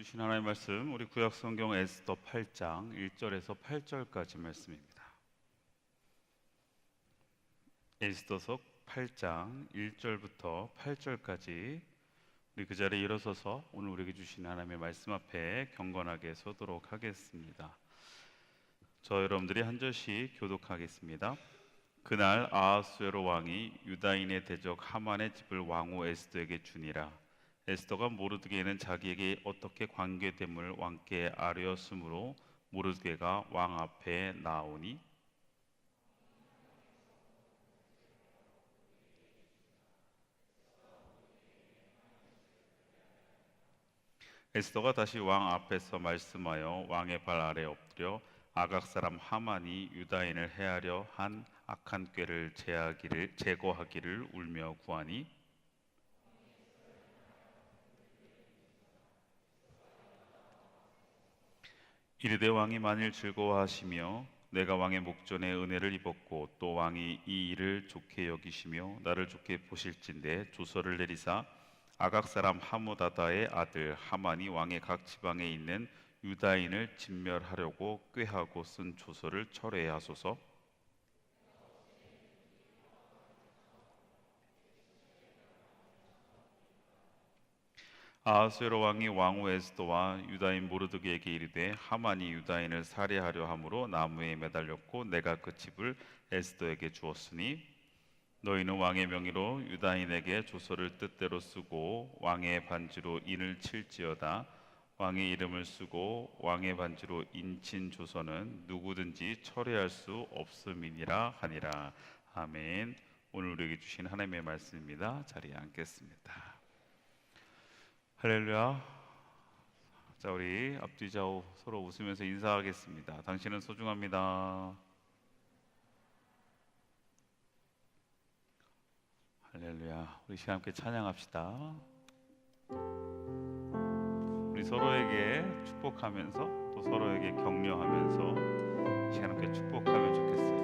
주신 하나님의 말씀, 우리 구약 성경 에스더 8장 1절에서 8절까지 말씀입니다. 에스더서 8장 1절부터 8절까지 우리 그 자리에 일어서서 오늘 우리에게 주신 하나님의 말씀 앞에 경건하게 서도록 하겠습니다. 저 여러분들이 한 절씩 교독하겠습니다. 그날 아하수에로 왕이 유다인의 대적 하만의 집을 왕후 에스더에게 주니라. 에스더가 모르드게는 자기에게 어떻게 관계됨을 왕께 아뢰었으므로 모르드게가 왕 앞에 나오니 에스더가 다시 왕 앞에서 말씀하여 왕의 발 아래 엎드려 아각 사람 하만이 유다인을 해하려 한 악한 꾀를 제거하기를 울며 구하니 이르되 왕이 만일 즐거워하시며 내가 왕의 목전에 은혜를 입었고 또 왕이 이 일을 좋게 여기시며 나를 좋게 보실진대 조서를 내리사 아각 사람 하무다다의 아들 하만이 왕의 각 지방에 있는 유다인을 진멸하려고 꾀하고 쓴 조서를 철회하소서. 아하수에로 왕이 왕후 에스더와 유다인 모르드게에게 이르되 하만이 유다인을 살해하려 함으로 나무에 매달렸고 내가 그 집을 에스더에게 주었으니 너희는 왕의 명의로 유다인에게 조서를 뜻대로 쓰고 왕의 반지로 인을 칠지어다. 왕의 이름을 쓰고 왕의 반지로 인친 조서는 누구든지 철회할 수 없음이니라 하니라. 아멘. 오늘 우리에게 주신 하나님의 말씀입니다. 자리에 앉겠습니다. 할렐루야. 자, 우리 앞뒤 좌우 서로 웃으면서 인사하겠습니다. 당신은 소중합니다. 할렐루야. 우리 시간 함께 찬양합시다. 우리 서로에게 축복하면서 또 서로에게 격려하면서 시간 함께 축복하면 좋겠어요.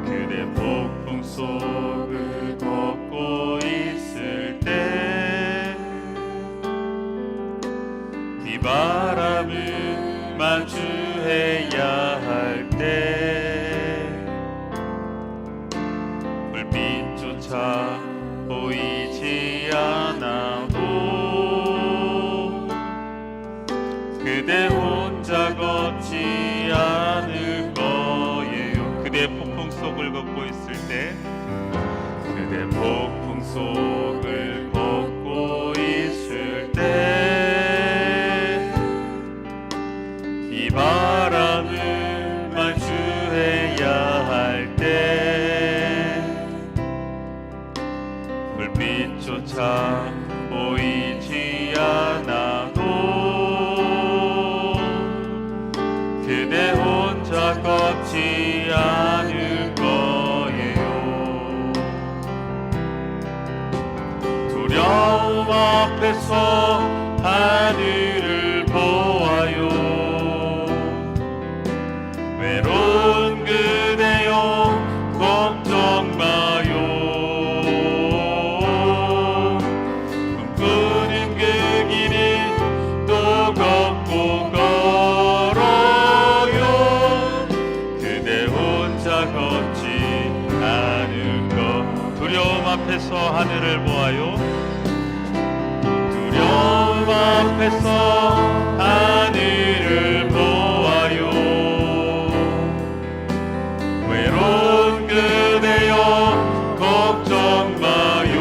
그대 폭풍 속을 걷고 있을 때 비바람을 마주해야 할 때 불빛조차 보이지 않아도 그대 혼자 걷지 않을 거예요. 그대 폭풍 속을 걷고 있을 때 그대 폭풍 속을 걷고 있을 때 비바람을 마주해야 할 때 불빛조차 보이지 않아도 그대 혼자 걷지 않을 거예요. 두려움 앞에서 하늘을 보아요. 외로운 그대여 걱정 마요. 꿈꾸는 그 길을 또 걷고 걸어요. 그대 혼자 걷지 않을 것. 두려움 앞에서 하늘을 보아요. 두려움 앞에서 하늘을 보아요. 외로운 그대여 걱정 마요.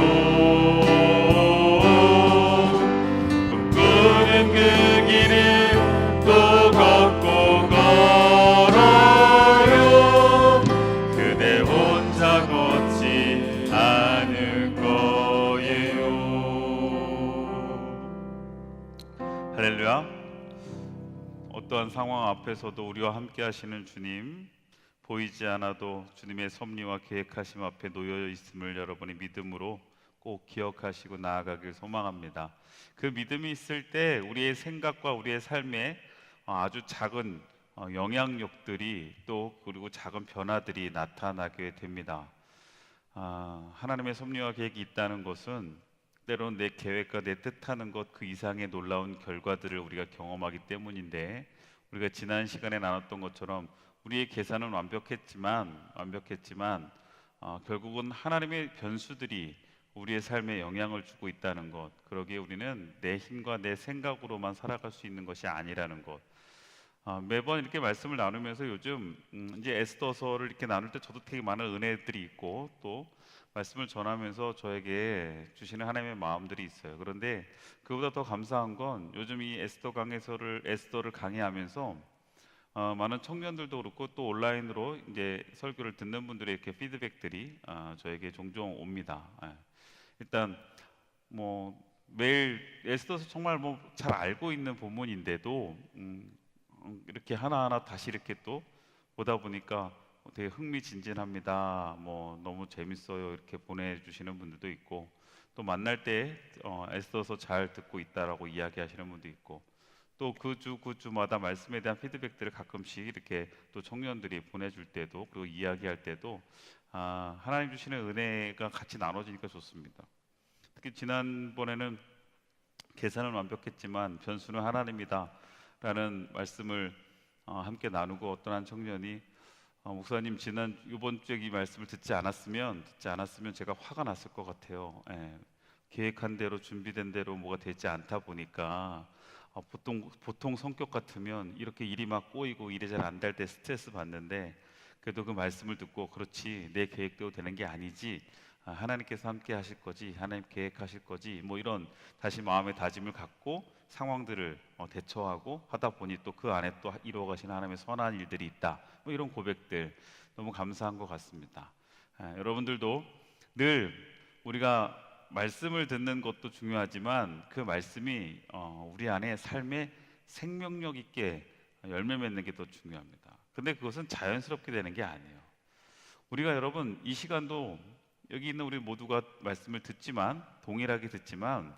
꿈꾸는 그 길을 또 걷고 걸어요. 그대 혼자 걷지 않을 거예요. 할렐루야. 어떠한 상황 앞에서도 우리와 함께 하시는 주님, 보이지 않아도 주님의 섭리와 계획하심 앞에 놓여 있음을 여러분이 믿음으로 꼭 기억하시고 나아가길 소망합니다. 그 믿음이 있을 때 우리의 생각과 우리의 삶에 아주 작은 영향력들이 또 그리고 작은 변화들이 나타나게 됩니다. 하나님의 섭리와 계획이 있다는 것은 때로는 내 계획과 내 뜻하는 것 그 이상의 놀라운 결과들을 우리가 경험하기 때문인데, 우리가 지난 시간에 나눴던 것처럼 우리의 계산은 완벽했지만 결국은 하나님의 변수들이 우리의 삶에 영향을 주고 있다는 것, 그러기에 우리는 내 힘과 내 생각으로만 살아갈 수 있는 것이 아니라는 것. 매번 이렇게 말씀을 나누면서 요즘 이제 에스더서를 이렇게 나눌 때 저도 되게 많은 은혜들이 있고, 또 말씀을 전하면서 저에게 주시는 하나님의 마음들이 있어요. 그런데 그보다 더 감사한 건 요즘 이 에스더를 강의하면서 많은 청년들도 그렇고 또 온라인으로 이제 설교를 듣는 분들의 이렇게 피드백들이 저에게 종종 옵니다. 일단 뭐 매일 에스더서 정말 뭐 잘 알고 있는 본문인데도 이렇게 하나하나 다시 이렇게 또 보다 보니까 되게 흥미진진합니다. 뭐 너무 재밌어요. 이렇게 보내주시는 분들도 있고, 또 만날 때 애써서 잘 듣고 있다라고 이야기하시는 분도 있고, 또 그 주마다 말씀에 대한 피드백들을 가끔씩 이렇게 또 청년들이 보내줄 때도, 그리고 이야기할 때도 하나님 주시는 은혜가 같이 나눠지니까 좋습니다. 특히 지난번에는 계산은 완벽했지만 변수는 하나님이다 라는 말씀을 함께 나누고, 어떤 한 청년이 목사님 이번 주에 이 말씀을 듣지 않았으면 제가 화가 났을 것 같아요. 계획한 대로 준비된 대로 뭐가 되지 않다 보니까 보통 성격 같으면 이렇게 일이 막 꼬이고 일이 잘 안 될 때 스트레스 받는데, 그래도 그 말씀을 듣고 그렇지, 내 계획대로 되는 게 아니지, 하나님께서 함께 하실 거지, 하나님 계획하실 거지, 뭐 이런 다시 마음의 다짐을 갖고 상황들을 대처하고 하다 보니 또 그 안에 또 이루어 가시는 하나님의 선한 일들이 있다, 뭐 이런 고백들 너무 감사한 것 같습니다. 여러분들도 늘 우리가 말씀을 듣는 것도 중요하지만 그 말씀이 우리 안에 삶의 생명력 있게 열매 맺는 게 더 중요합니다. 근데 그것은 자연스럽게 되는 게 아니에요. 우리가 여러분 이 시간도 여기 있는 우리 모두가 말씀을 동일하게 듣지만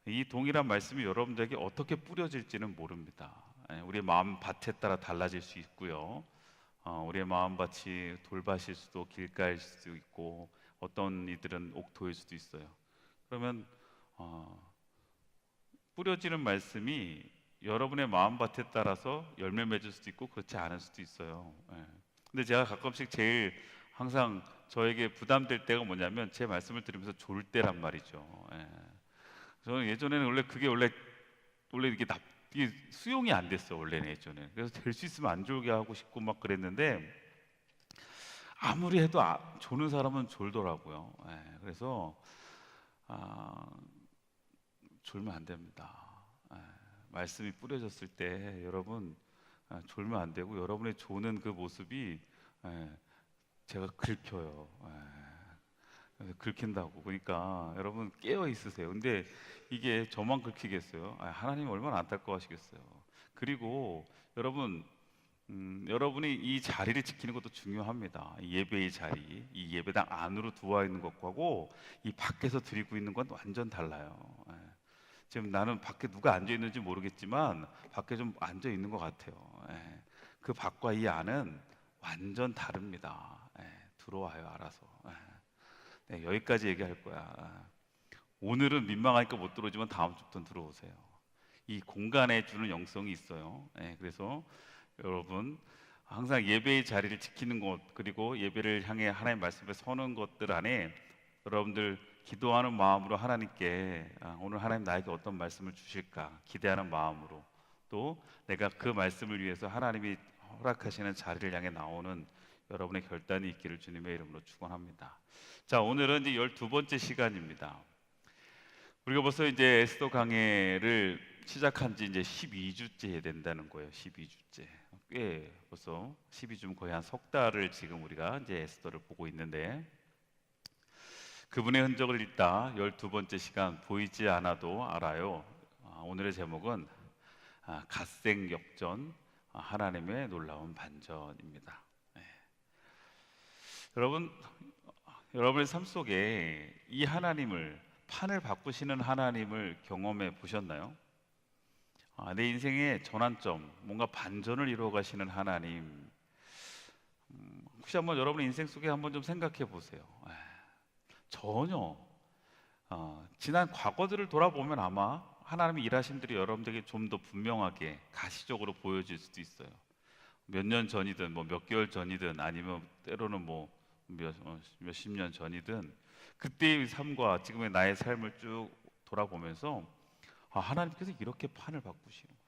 이 동일한 말씀이 여러분들에게 어떻게 뿌려질지는 모릅니다. 우리의 마음 밭에 따라 달라질 수 있고요. 우리의 마음 밭이 돌밭일 수도 길가일 수도 있고, 어떤 이들은 옥토일 수도 있어요. 그러면 뿌려지는 말씀이 여러분의 마음 밭에 따라서 열매 맺을 수도 있고 그렇지 않을 수도 있어요. 근데 제가 가끔씩 제일 항상 저에게 부담될 때가 뭐냐면 제 말씀을 들으면서 졸 때란 말이죠. 저는 예전에는 원래 이게 수용이 안 됐어 원래는 예전에. 그래서 될 수 있으면 안 졸게 하고 싶고 막 그랬는데, 아무리 해도 조는 사람은 졸더라고요. 그래서 졸면 안 됩니다. 말씀이 뿌려졌을 때 여러분 졸면 안 되고, 여러분의 조는 그 모습이 제가 긁혀요. 그래서 긁힌다고. 그러니까 여러분 깨어 있으세요. 근데 이게 저만 긁히겠어요? 하나님 얼마나 안타까워하시겠어요. 그리고 여러분이 이 자리를 지키는 것도 중요합니다. 이 예배의 자리, 이 예배당 안으로 들어와 있는 것하고 이 밖에서 드리고 있는 건 완전 달라요. 지금 나는 밖에 누가 앉아 있는지 모르겠지만 밖에 좀 앉아 있는 것 같아요. 그 밖과 이 안은 완전 다릅니다. 들어와요, 알아서. 여기까지 얘기할 거야. 오늘은 민망하니까 못 들어오지만 다음 주부터는 들어오세요. 이 공간에 주는 영성이 있어요. 그래서 여러분 항상 예배의 자리를 지키는 것, 그리고 예배를 향해 하나님 말씀에 서는 것들 안에 여러분들 기도하는 마음으로 하나님께 오늘 하나님 나에게 어떤 말씀을 주실까 기대하는 마음으로, 또 내가 그 말씀을 위해서 하나님이 허락하시는 자리를 향해 나오는 여러분의 결단이 있기를 주님의 이름으로 축원합니다. 자, 오늘은 이제 12번째 시간입니다. 우리가 벌써 이제 에스더 강해를 시작한 지 이제 12주째 된다는 거예요. 12주째. 꽤 벌써 12주면 거의 한 석 달을 지금 우리가 이제 에스더를 보고 있는데, 그분의 흔적을 읽다 12번째 시간, 보이지 않아도 알아요. 오늘의 제목은 갓생 역전, 하나님의 놀라운 반전입니다. 여러분의 삶 속에 이 하나님을, 판을 바꾸시는 하나님을 경험해 보셨나요? 내 인생의 전환점, 뭔가 반전을 이루어 가시는 하나님, 혹시 한번 여러분의 인생 속에 한번 좀 생각해 보세요. 전혀 지난 과거들을 돌아보면 아마 하나님의 일하심들이 여러분들에게 좀 더 분명하게 가시적으로 보여질 수도 있어요. 몇 년 전이든 뭐 몇 개월 전이든 아니면 때로는 뭐 몇십 년 전이든 그때의 삶과 지금의 나의 삶을 쭉 돌아보면서 하나님께서 이렇게 판을 바꾸시는구나.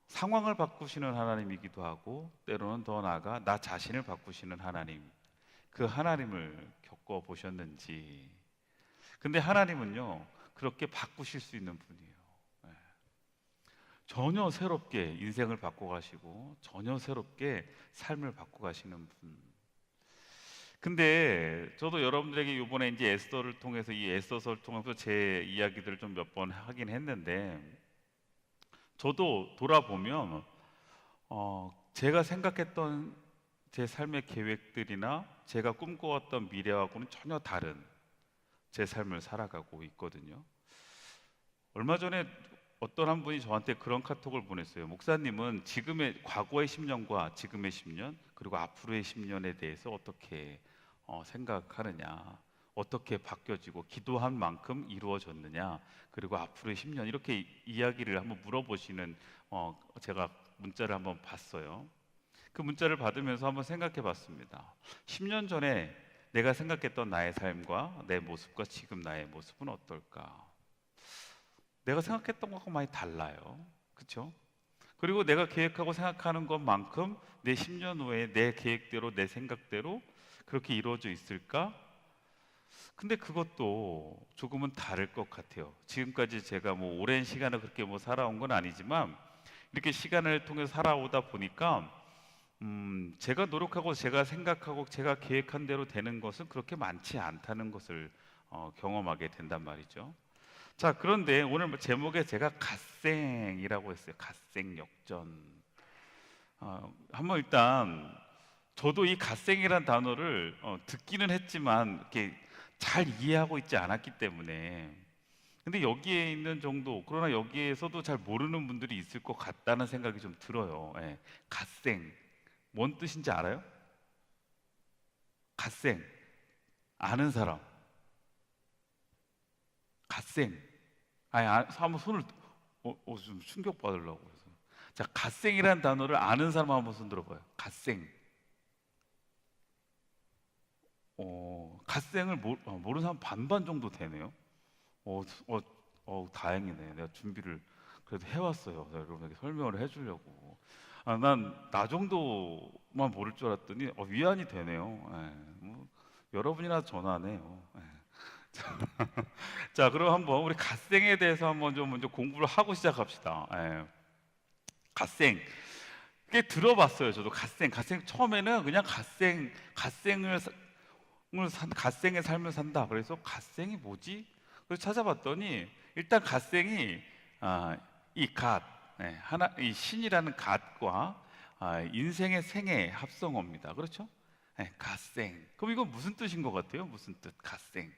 상황을 바꾸시는 하나님이기도 하고 때로는 더 나아가 나 자신을 바꾸시는 하나님, 그 하나님을 겪어보셨는지. 근데 하나님은요 그렇게 바꾸실 수 있는 분이에요. 예. 전혀 새롭게 인생을 바꿔가시고 전혀 새롭게 삶을 바꿔가시는 분. 근데 저도 여러분들에게 이번에 이제 에스더를 통해서 이 에스더서를 통해서 제 이야기들을 좀 몇 번 하긴 했는데, 저도 돌아보면 제가 생각했던 제 삶의 계획들이나 제가 꿈꿔왔던 미래하고는 전혀 다른 제 삶을 살아가고 있거든요. 얼마 전에 어떤 한 분이 저한테 그런 카톡을 보냈어요. 목사님은 지금의 과거의 10년과 지금의 10년 그리고 앞으로의 10년에 대해서 어떻게 생각하느냐, 어떻게 바뀌어지고 기도한 만큼 이루어졌느냐, 그리고 앞으로의 10년 이렇게 이야기를 한번 물어보시는 제가 문자를 한번 봤어요. 그 문자를 받으면서 한번 생각해 봤습니다. 10년 전에 내가 생각했던 나의 삶과 내 모습과 지금 나의 모습은 어떨까? 내가 생각했던 것과 많이 달라요. 그렇죠? 그리고 내가 계획하고 생각하는 것만큼 내 10년 후에 내 계획대로 내 생각대로 그렇게 이루어져 있을까? 근데 그것도 조금은 다를 것 같아요. 지금까지 제가 뭐 오랜 시간을 그렇게 뭐 살아온 건 아니지만 이렇게 시간을 통해서 살아오다 보니까 제가 노력하고 제가 생각하고 제가 계획한 대로 되는 것은 그렇게 많지 않다는 것을 경험하게 된단 말이죠. 자, 그런데 오늘 제목에 제가 갓생이라고 했어요. 갓생 역전. 한번 일단 저도 이 갓생이란 단어를 듣기는 했지만 이렇게 잘 이해하고 있지 않았기 때문에, 근데 여기에 있는 정도, 그러나 여기에서도 잘 모르는 분들이 있을 것 같다는 생각이 좀 들어요. 예. 갓생 뭔 뜻인지 알아요? 갓생 아는 사람? 갓생 아니 한번 손을 좀 충격 받으려고 해서. 자, 갓생이라는 단어를 아는 사람 한번 손 들어봐요. 갓생. 갓생을 모르는 사람 반반 정도 되네요. 다행이네. 내가 준비를 그래도 해왔어요. 여러분에게 설명을 해주려고. 난 나 정도만 모를 줄 알았더니 위안이 되네요. 예, 뭐, 여러분이나 전하네요. 예. 자, 그럼 한번 우리 갓생에 대해서 한번 좀 먼저 공부를 하고 시작합시다. 예. 갓생. 꽤 들어봤어요. 저도 갓생 처음에는 그냥 갓생의 삶을 산다. 그래서 갓생이 뭐지? 그래서 찾아봤더니 일단 갓생이 이 신이라는 갓과 인생의 생의 합성어입니다. 그렇죠? 갓생. 그럼 이건 무슨 뜻인 것 같아요? 무슨 뜻? 갓생.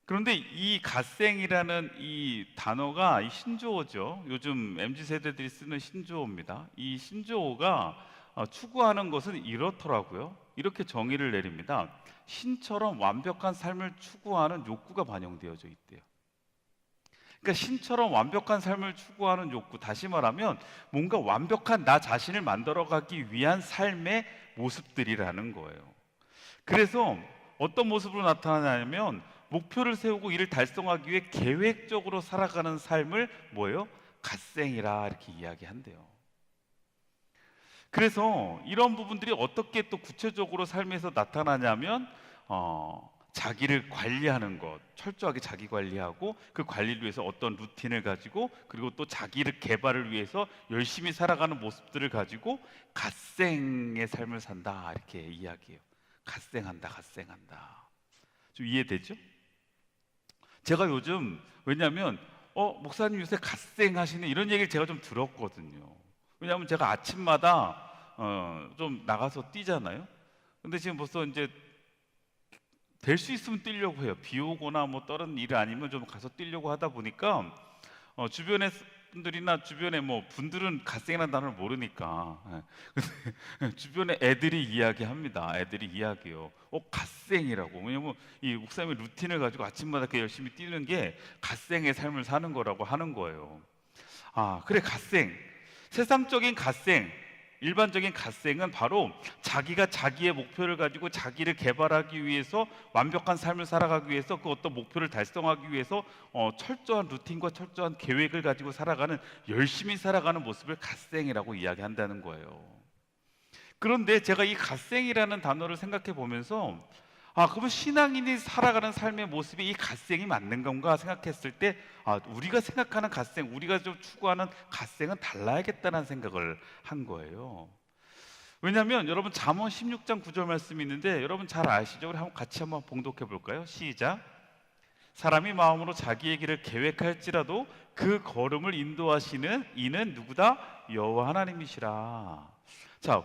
그런데 이 갓생이라는 이 단어가 이 신조어죠. 요즘 MZ 세대들이 쓰는 신조어입니다. 이 신조어가 추구하는 것은 이렇더라고요. 이렇게 정의를 내립니다. 신처럼 완벽한 삶을 추구하는 욕구가 반영되어져 있대요. 그러니까 신처럼 완벽한 삶을 추구하는 욕구, 다시 말하면 뭔가 완벽한 나 자신을 만들어가기 위한 삶의 모습들이라는 거예요. 그래서 어떤 모습으로 나타나냐면 목표를 세우고 이를 달성하기 위해 계획적으로 살아가는 삶을 뭐예요? 갓생이라 이렇게 이야기한대요. 그래서 이런 부분들이 어떻게 또 구체적으로 삶에서 나타나냐면 자기를 관리하는 것, 철저하게 자기 관리하고 그 관리를 위해서 어떤 루틴을 가지고 그리고 또 자기를 개발을 위해서 열심히 살아가는 모습들을 가지고 갓생의 삶을 산다 이렇게 이야기해요. 갓생한다. 좀 이해되죠? 제가 요즘 왜냐하면 목사님 요새 갓생하시는 이런 얘기를 제가 좀 들었거든요. 왜냐하면 제가 아침마다 좀 나가서 뛰잖아요. 근데 지금 벌써 이제 될 수 있으면 뛰려고 해요. 비 오거나 뭐 다른 일 아니면 좀 가서 뛰려고 하다 보니까 주변에 분들이나 주변에 뭐 분들은 갓생이라는 단어를 모르니까 근데 주변에 애들이 이야기합니다. 애들이 이야기요. 갓생이라고. 왜냐면 이 목사님의 루틴을 가지고 아침마다 이렇게 열심히 뛰는 게 갓생의 삶을 사는 거라고 하는 거예요. 아, 그래, 갓생. 세상적인 갓생, 일반적인 갓생은 바로 자기가 자기의 목표를 가지고 자기를 개발하기 위해서, 완벽한 삶을 살아가기 위해서, 그 어떤 목표를 달성하기 위해서 철저한 루틴과 철저한 계획을 가지고 살아가는, 열심히 살아가는 모습을 갓생이라고 이야기한다는 거예요. 그런데 제가 이 갓생이라는 단어를 생각해 보면서, 그러면 신앙인이 살아가는 삶의 모습이 이 갓생이 맞는 건가 생각했을 때, 우리가 생각하는 갓생, 우리가 좀 추구하는 갓생은 달라야겠다는 생각을 한 거예요. 왜냐하면 여러분, 잠언 16장 9절 말씀이 있는데 여러분 잘 아시죠? 우리 같이 한번 봉독해 볼까요? 시작. 사람이 마음으로 자기의 길을 계획할지라도 그 걸음을 인도하시는 이는 누구다? 여호와 하나님이시라. 자,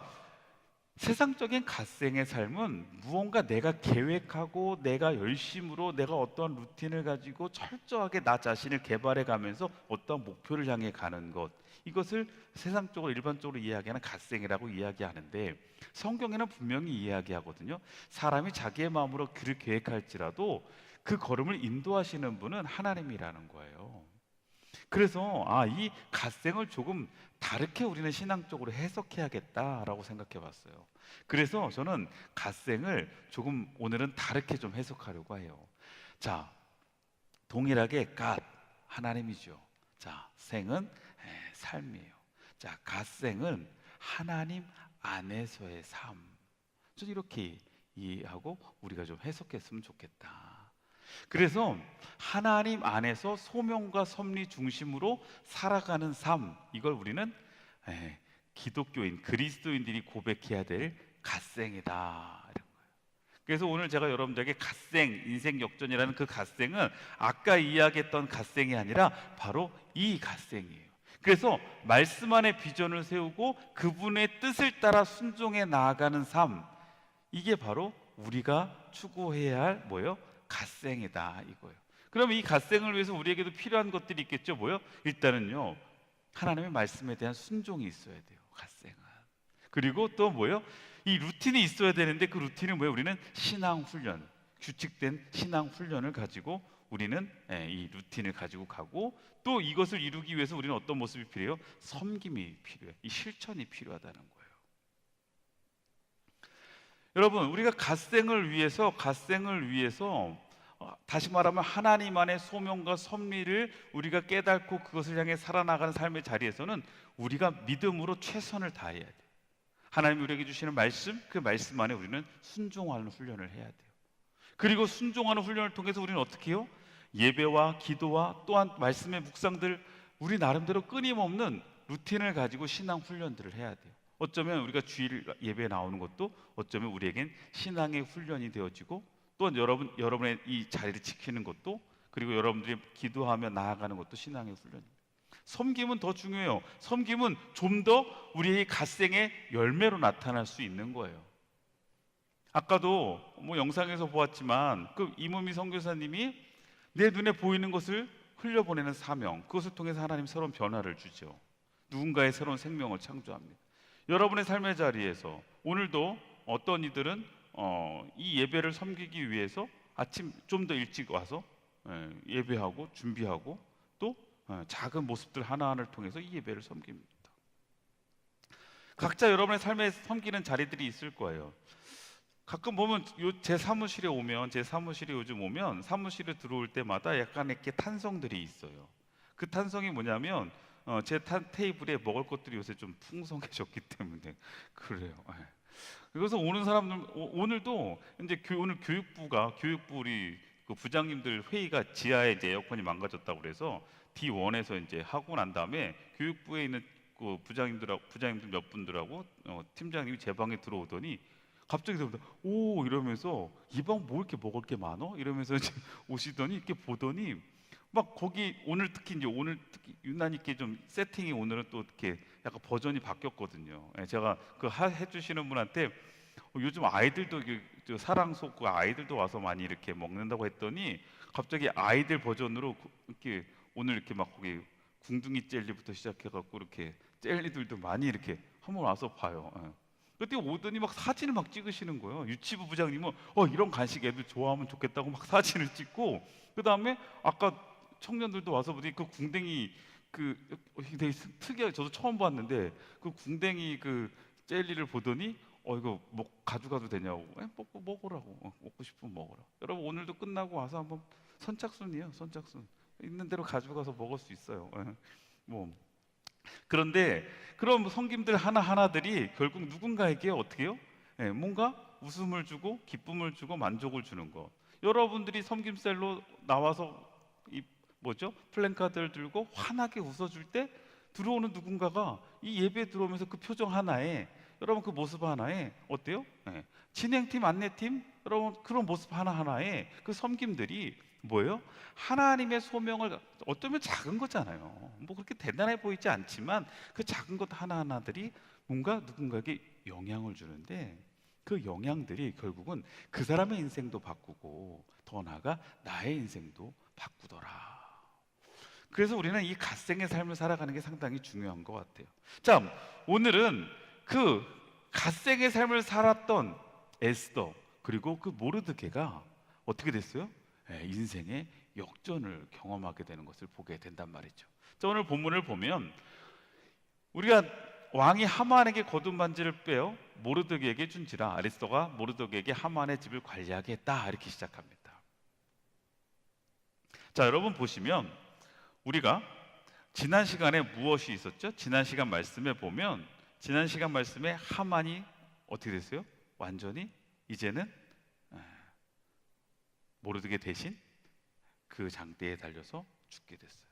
세상적인 갓생의 삶은 무언가 내가 계획하고 내가 열심으로 내가 어떤 루틴을 가지고 철저하게 나 자신을 개발해 가면서 어떤 목표를 향해 가는 것, 이것을 세상적으로 일반적으로 이야기하는 갓생이라고 이야기하는데, 성경에는 분명히 이야기하거든요. 사람이 자기의 마음으로 길을 계획할지라도 그 걸음을 인도하시는 분은 하나님이라는 거예요. 그래서 이 갓생을 조금 다르게 우리는 신앙적으로 해석해야겠다라고 생각해 봤어요. 그래서 저는 갓생을 조금 오늘은 다르게 좀 해석하려고 해요. 자, 동일하게 갓, 하나님이죠. 자, 생은 삶이에요. 자, 갓생은 하나님 안에서의 삶. 저는 이렇게 이해하고 우리가 좀 해석했으면 좋겠다. 그래서 하나님 안에서 소명과 섭리 중심으로 살아가는 삶, 이걸 우리는 기독교인, 그리스도인들이 고백해야 될 갓생이다, 이런 거예요. 그래서 오늘 제가 여러분들에게 갓생, 인생 역전이라는 그 갓생은 아까 이야기했던 갓생이 아니라 바로 이 갓생이에요. 그래서 말씀 안에 비전을 세우고 그분의 뜻을 따라 순종해 나아가는 삶, 이게 바로 우리가 추구해야 할 뭐예요? 갓생이다, 이거예요. 그러면 이 갓생을 위해서 우리에게도 필요한 것들이 있겠죠. 뭐요? 일단은요, 하나님의 말씀에 대한 순종이 있어야 돼요, 갓생은. 그리고 또 뭐요? 이 루틴이 있어야 되는데, 그 루틴은 뭐예요? 우리는 신앙 훈련, 규칙된 신앙 훈련을 가지고 우리는 이 루틴을 가지고 가고, 또 이것을 이루기 위해서 우리는 어떤 모습이 필요해요? 섬김이 필요해요. 이 실천이 필요하다는 거예요. 여러분, 우리가 갓생을 위해서 다시 말하면 하나님 안의 소명과 섭리를 우리가 깨닫고 그것을 향해 살아나가는 삶의 자리에서는 우리가 믿음으로 최선을 다해야 돼요. 하나님이 우리에게 주시는 말씀, 그 말씀 안에 우리는 순종하는 훈련을 해야 돼요. 그리고 순종하는 훈련을 통해서 우리는 어떻게 해요? 예배와 기도와 또한 말씀의 묵상들, 우리 나름대로 끊임없는 루틴을 가지고 신앙 훈련들을 해야 돼요. 어쩌면 우리가 주일 예배에 나오는 것도 어쩌면 우리에겐 신앙의 훈련이 되어지고, 또한 여러분의 이 자리를 지키는 것도, 그리고 여러분들이 기도하며 나아가는 것도 신앙의 훈련입니다. 섬김은 더 중요해요. 섬김은 좀 더 우리의 갓생의 열매로 나타날 수 있는 거예요. 아까도 뭐 영상에서 보았지만 그 이문미 선교사님이 내 눈에 보이는 것을 흘려보내는 사명, 그것을 통해서 하나님 새로운 변화를 주죠. 누군가의 새로운 생명을 창조합니다. 여러분의 삶의 자리에서 오늘도 어떤 이들은 이 예배를 섬기기 위해서 아침 좀 더 일찍 와서 예배하고 준비하고, 또 작은 모습들 하나하나를 통해서 이 예배를 섬깁니다. 각자 여러분의 삶에 섬기는 자리들이 있을 거예요. 가끔 보면 제 사무실에 요즘 오면 사무실에 들어올 때마다 약간 이렇게 탄성들이 있어요. 그 탄성이 뭐냐면 제 테이블에 먹을 것들이 요새 좀 풍성해졌기 때문에 그래요. 그래서 오는 사람들, 오늘도 이제 오늘 교육부 우리 그 부장님들 회의가 지하에 이제 에어컨이 망가졌다고 그래서 D1에서 이제 하고 난 다음에 교육부에 있는 그 부장님들 몇 분들하고 팀장님이 제 방에 들어오더니 갑자기 오 이러면서 이 방 뭐 이렇게 먹을 게 많어? 이러면서 이제 오시더니 이렇게 보더니 막 거기 오늘 특히 유난히 있게 좀 세팅이 오늘은 또 이렇게 약간 버전이 바뀌었거든요. 제가 그 해주시는 분한테 요즘 아이들도 사랑속 그 아이들도 와서 많이 이렇게 먹는다고 했더니 갑자기 아이들 버전으로 이렇게 오늘 이렇게 막 거기 궁둥이 젤리부터 시작해갖고 이렇게 젤리들도 많이 이렇게 한번 와서 봐요. 그때 오더니 막 사진을 막 찍으시는 거예요. 유치부 부장님은 이런 간식 애들 좋아하면 좋겠다고 막 사진을 찍고, 그 다음에 아까 청년들도 와서 보니 그 궁뎅이 그 되게 특이하게 저도 처음 봤는데 그 궁뎅이 그 젤리를 보더니 이거 가져가도 되냐고. 먹으라고. 먹고 싶으면 먹으라. 여러분 오늘도 끝나고 와서 한번 선착순이에요. 선착순 있는 대로 가져가서 먹을 수 있어요. 그런데 그런 섬김들 하나하나들이 결국 누군가에게 어떻게 해요? 뭔가 웃음을 주고 기쁨을 주고 만족을 주는 거. 여러분들이 섬김셀로 나와서 플랜카드를 들고 환하게 웃어줄 때 들어오는 누군가가 이 예배에 들어오면서 그 표정 하나에, 여러분 그 모습 하나에 어때요? 진행팀, 안내팀, 여러분 그런 모습 하나하나에 그 섬김들이 뭐예요? 하나님의 소명을, 어쩌면 작은 거잖아요. 그렇게 대단해 보이지 않지만 그 작은 것 하나하나들이 뭔가 누군가에게 영향을 주는데, 그 영향들이 결국은 그 사람의 인생도 바꾸고 더 나아가 나의 인생도 바꾸더라. 그래서 우리는 이 갓생의 삶을 살아가는 게 상당히 중요한 것 같아요. 자, 오늘은 그 갓생의 삶을 살았던 에스더 그리고 그 모르드게가 어떻게 됐어요? 인생의 역전을 경험하게 되는 것을 보게 된단 말이죠. 자, 오늘 본문을 보면 우리가 왕이 하만에게 거둔 반지를 빼어 모르드게에게 준지라 에스더가 모르드게에게 하만의 집을 관리하게 했다, 이렇게 시작합니다. 자, 여러분 보시면 우리가 지난 시간에 무엇이 있었죠? 지난 시간 말씀에 보면 지난 시간 말씀에 하만이 어떻게 됐어요? 완전히 이제는 모르드게 대신 그 장대에 달려서 죽게 됐어요.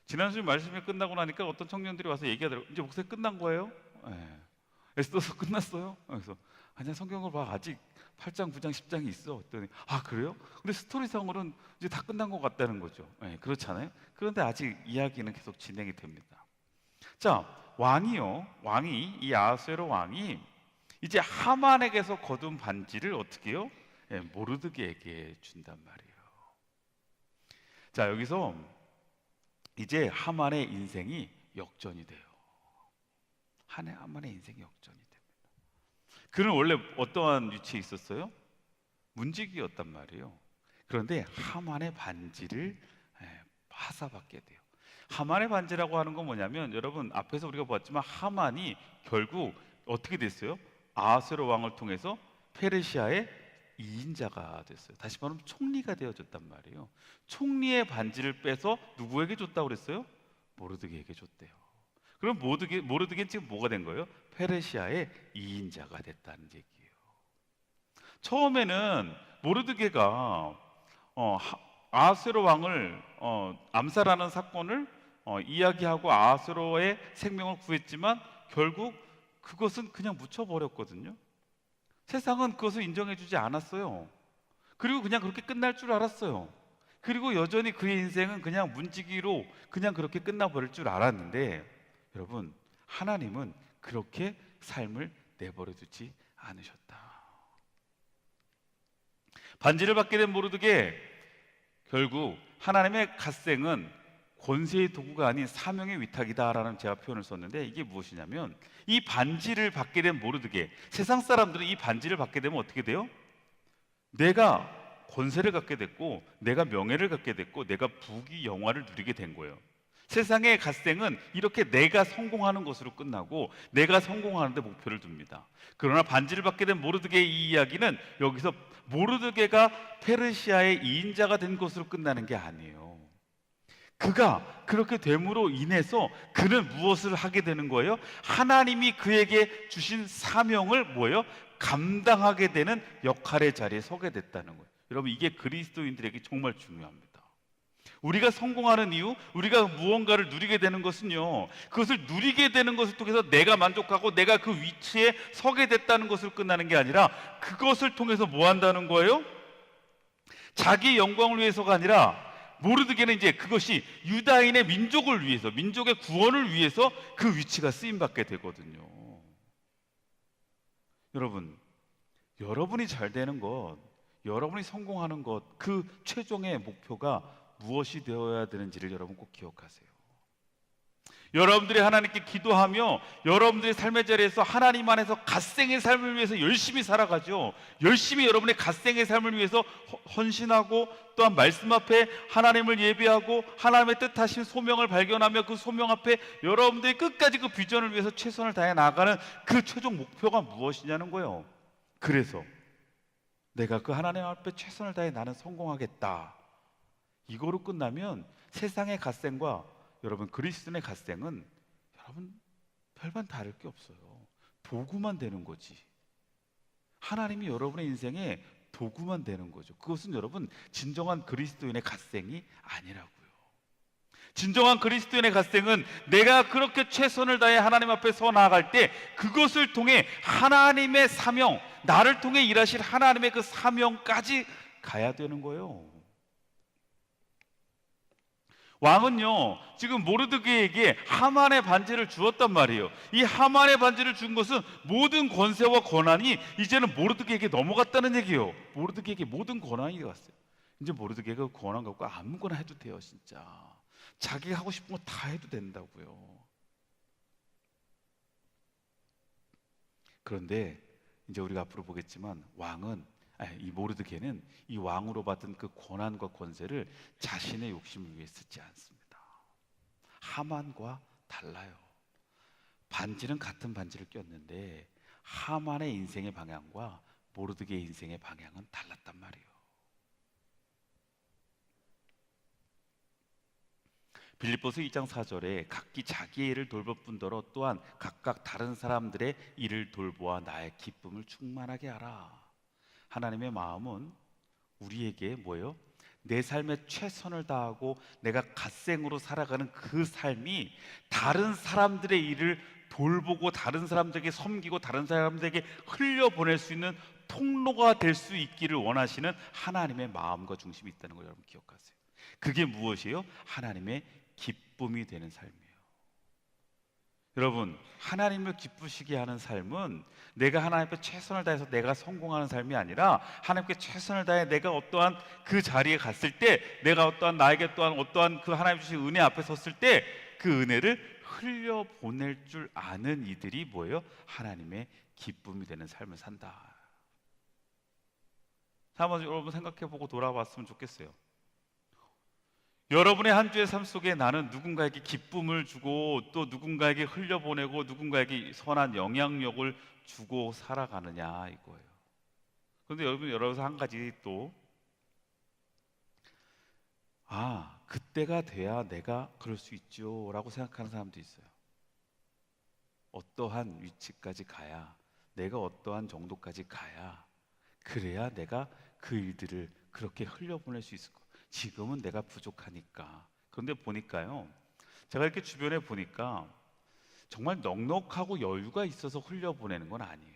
지난주 말씀이 끝나고 나니까 어떤 청년들이 와서 얘기하더라고요. 이제 목사님 끝난 거예요? 에스더서 끝났어요? 그래서 아니야, 성경을 봐, 아직 8장, 9장, 10장이 있어. 그랬더니 그래요? 근데 스토리상으로는 이제 다 끝난 것 같다는 거죠. 그렇잖아요. 그런데 아직 이야기는 계속 진행이 됩니다. 자, 왕이 이 아하수에로 왕이 이제 하만에게서 거둔 반지를 어떻게 해요? 모르드게에게 준단 말이에요. 자, 여기서 이제 하만의 인생이 역전이 돼요. 하만의 인생이 역전이 됩니다. 그는 원래 어떠한 위치에 있었어요? 문지기였단 말이에요. 그런데 하만의 반지를 하사받게 돼요. 하만의 반지라고 하는 건 뭐냐면, 여러분 앞에서 우리가 봤지만 하만이 결국 어떻게 됐어요? 아하수에로 왕을 통해서 페르시아의 2인자가 됐어요. 다시 말하면 총리가 되어졌단 말이에요. 총리의 반지를 빼서 누구에게 줬다고 그랬어요? 모르드게에게 줬대요. 그럼 모르드게는 지금 뭐가 된 거예요? 페르시아의 2인자가 됐다는 얘기예요. 처음에는 모르드게가 아하수에로 왕을 암살하는 사건을 이야기하고 아하수에로의 생명을 구했지만 결국 그것은 그냥 묻혀버렸거든요. 세상은 그것을 인정해주지 않았어요. 그리고 그냥 그렇게 끝날 줄 알았어요. 그리고 여전히 그의 인생은 그냥 문지기로 그냥 그렇게 끝나버릴 줄 알았는데, 여러분 하나님은 그렇게 삶을 내버려두지 않으셨다. 반지를 받게 된 모르드게, 결국 하나님의 갓생은 권세의 도구가 아닌 사명의 위탁이다라는 제가 표현을 썼는데, 이게 무엇이냐면 이 반지를 받게 된 모르드게, 세상 사람들은 이 반지를 받게 되면 어떻게 돼요? 내가 권세를 갖게 됐고 내가 명예를 갖게 됐고 내가 부귀 영화를 누리게 된 거예요. 세상의 갓생은 이렇게 내가 성공하는 것으로 끝나고 내가 성공하는 데 목표를 둡니다. 그러나 반지를 받게 된 모르드게의 이 이야기는 여기서 모르드게가 페르시아의 2인자가 된 것으로 끝나는 게 아니에요. 그가 그렇게 됨으로 인해서 그는 무엇을 하게 되는 거예요? 하나님이 그에게 주신 사명을 뭐예요? 감당하게 되는 역할의 자리에 서게 됐다는 거예요. 여러분 이게 그리스도인들에게 정말 중요합니다. 우리가 성공하는 이유, 우리가 무언가를 누리게 되는 것은요, 그것을 누리게 되는 것을 통해서 내가 만족하고 내가 그 위치에 서게 됐다는 것으로 끝나는 게 아니라 그것을 통해서 뭐 한다는 거예요? 자기 영광을 위해서가 아니라 모르드게는 이제 그것이 유다인의 민족을 위해서, 민족의 구원을 위해서 그 위치가 쓰임받게 되거든요. 여러분, 여러분이 잘 되는 것, 여러분이 성공하는 것, 그 최종의 목표가 무엇이 되어야 되는지를 여러분 꼭 기억하세요. 여러분들이 하나님께 기도하며 여러분들의 삶의 자리에서 하나님 안에서 갓생의 삶을 위해서 열심히 살아가죠. 열심히 여러분의 갓생의 삶을 위해서 헌신하고, 또한 말씀 앞에 하나님을 예배하고 하나님의 뜻하신 소명을 발견하며 그 소명 앞에 여러분들이 끝까지 그 비전을 위해서 최선을 다해 나아가는 그 최종 목표가 무엇이냐는 거예요. 그래서 내가 그 하나님 앞에 최선을 다해 나는 성공하겠다, 이거로 끝나면 세상의 갓생과 여러분 그리스도인의 갓생은 여러분 별반 다를 게 없어요. 도구만 되는 거지. 하나님이 여러분의 인생에 도구만 되는 거죠. 그것은 여러분 진정한 그리스도인의 갓생이 아니라고요. 진정한 그리스도인의 갓생은 내가 그렇게 최선을 다해 하나님 앞에 서 나아갈 때 그것을 통해 하나님의 사명, 나를 통해 일하실 하나님의 그 사명까지 가야 되는 거예요. 왕은요 지금 모르드게에게 하만의 반지를 주었단 말이에요. 이 하만의 반지를 준 것은 모든 권세와 권한이 이제는 모르드게에게 넘어갔다는 얘기예요. 모르드게에게 모든 권한이 갔어요. 이제 모르드게가 권한 갖고 아무거나 해도 돼요. 진짜 자기가 하고 싶은 거 다 해도 된다고요. 그런데 이제 우리가 앞으로 보겠지만 이 모르드게는 이 왕으로 받은 그 권한과 권세를 자신의 욕심을 위해 쓰지 않습니다. 하만과 달라요. 반지는 같은 반지를 꼈는데 하만의 인생의 방향과 모르드게의 인생의 방향은 달랐단 말이에요. 빌립보서 2장 4절에 각기 자기의 일을 돌볼 뿐더러 또한 각각 다른 사람들의 일을 돌보아 나의 기쁨을 충만하게 하라. 하나님의 마음은 우리에게 뭐예요? 내 삶에 최선을 다하고 내가 갓생으로 살아가는 그 삶이 다른 사람들의 일을 돌보고 다른 사람들에게 섬기고 다른 사람들에게 흘려보낼 수 있는 통로가 될 수 있기를 원하시는 하나님의 마음과 중심이 있다는 걸 여러분 기억하세요. 그게 무엇이에요? 하나님의 기쁨이 되는 삶이에요. 여러분, 하나님을 기쁘시게 하는 삶은 내가 하나님 앞에 최선을 다해서 내가 성공하는 삶이 아니라 하나님께 최선을 다해 내가 어떠한 그 자리에 갔을 때, 내가 어떠한 나에게 또한 어떠한 그 하나님 주신 은혜 앞에 섰을 때 그 은혜를 흘려보낼 줄 아는 이들이 뭐예요? 하나님의 기쁨이 되는 삶을 산다. 한번 여러분 생각해보고 돌아봤으면 좋겠어요. 여러분의 한 주의 삶 속에 나는 누군가에게 기쁨을 주고 또 누군가에게 흘려보내고 누군가에게 선한 영향력을 주고 살아가느냐 이거예요. 그런데 여러분 한 가지 또 그때가 돼야 내가 그럴 수 있죠 라고 생각하는 사람도 있어요. 어떠한 위치까지 가야, 내가 어떠한 정도까지 가야 그래야 내가 그 일들을 그렇게 흘려보낼 수 있을 거예요. 지금은 내가 부족하니까. 그런데 보니까요, 제가 이렇게 주변에 보니까 정말 넉넉하고 여유가 있어서 흘려보내는 건 아니에요.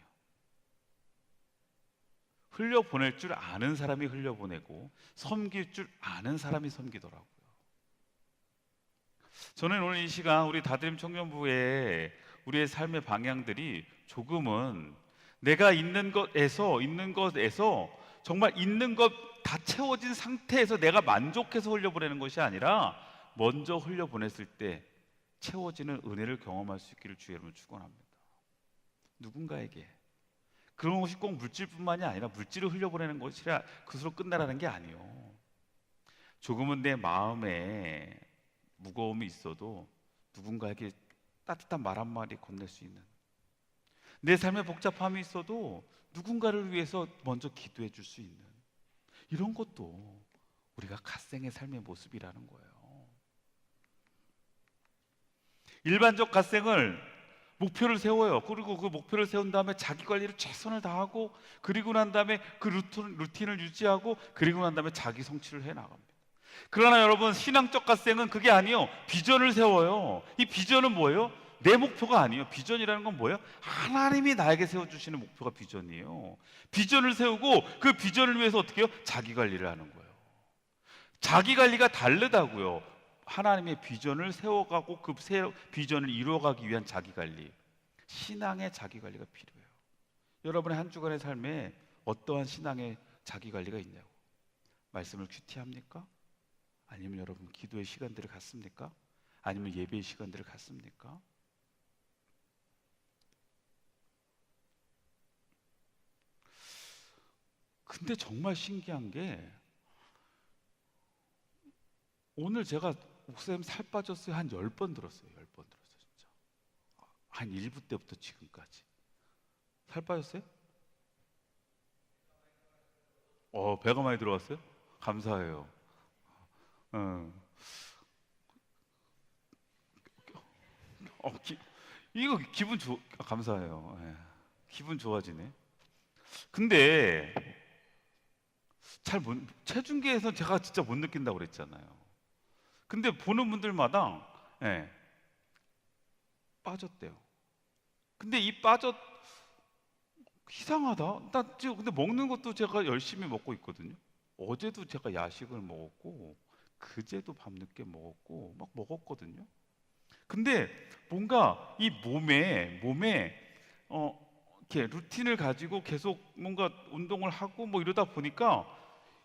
흘려보낼 줄 아는 사람이 흘려보내고 섬길 줄 아는 사람이 섬기더라고요. 저는 오늘 이 시간 우리 다드림 청년부의 우리의 삶의 방향들이 조금은 내가 있는 것에서 정말 있는 것 다 채워진 상태에서 내가 만족해서 흘려보내는 것이 아니라 먼저 흘려보냈을 때 채워지는 은혜를 경험할 수 있기를 주의 이름으로 축원합니다. 누군가에게 그런 것이 꼭 물질뿐만이 아니라 물질을 흘려보내는 것이라 그것으로 끝나라는 게 아니에요. 조금은 내 마음에 무거움이 있어도 누군가에게 따뜻한 말 한마디 건넬 수 있는, 내 삶에 복잡함이 있어도 누군가를 위해서 먼저 기도해 줄 수 있는, 이런 것도 우리가 갓생의 삶의 모습이라는 거예요. 일반적 갓생을 목표를 세워요. 그리고 그 목표를 세운 다음에 자기 관리를 최선을 다하고, 그리고 난 다음에 그 루틴을 유지하고, 그리고 난 다음에 자기 성취를 해 나갑니다. 그러나 여러분, 신앙적 갓생은 그게 아니에요. 비전을 세워요. 이 비전은 뭐예요? 내 목표가 아니에요. 비전이라는 건 뭐예요? 하나님이 나에게 세워주시는 목표가 비전이에요. 비전을 세우고 그 비전을 위해서 어떻게 해요? 자기 관리를 하는 거예요. 자기 관리가 다르다고요. 하나님의 비전을 세워가고 그 비전을 이루어가기 위한 자기 관리, 신앙의 자기 관리가 필요해요. 여러분의 한 주간의 삶에 어떠한 신앙의 자기 관리가 있냐고. 말씀을 큐티합니까? 아니면 여러분 기도의 시간들을 갖습니까? 아니면 예배의 시간들을 갖습니까? 근데 정말 신기한 게 오늘 제가 목사님 살 빠졌어요 한 10번 들었어요. 10번 들었어요 진짜. 한 1부 때부터 지금까지. 살 빠졌어요? 배가 많이 들어왔어요? 감사해요. 어, 어, 이거 기분 감사해요. 예. 기분 좋아지네. 근데 체중계에서 제가 진짜 못 느낀다고 그랬잖아요. 근데 보는 분들마다 예, 빠졌대요. 근데 이 빠졌 이상하다. 나 지금 근데 먹는 것도 제가 열심히 먹고 있거든요. 어제도 제가 야식을 먹었고 그제도 밤늦게 먹었고 막 먹었거든요. 근데 뭔가 이 몸에 이렇게 루틴을 가지고 계속 뭔가 운동을 하고 뭐 이러다 보니까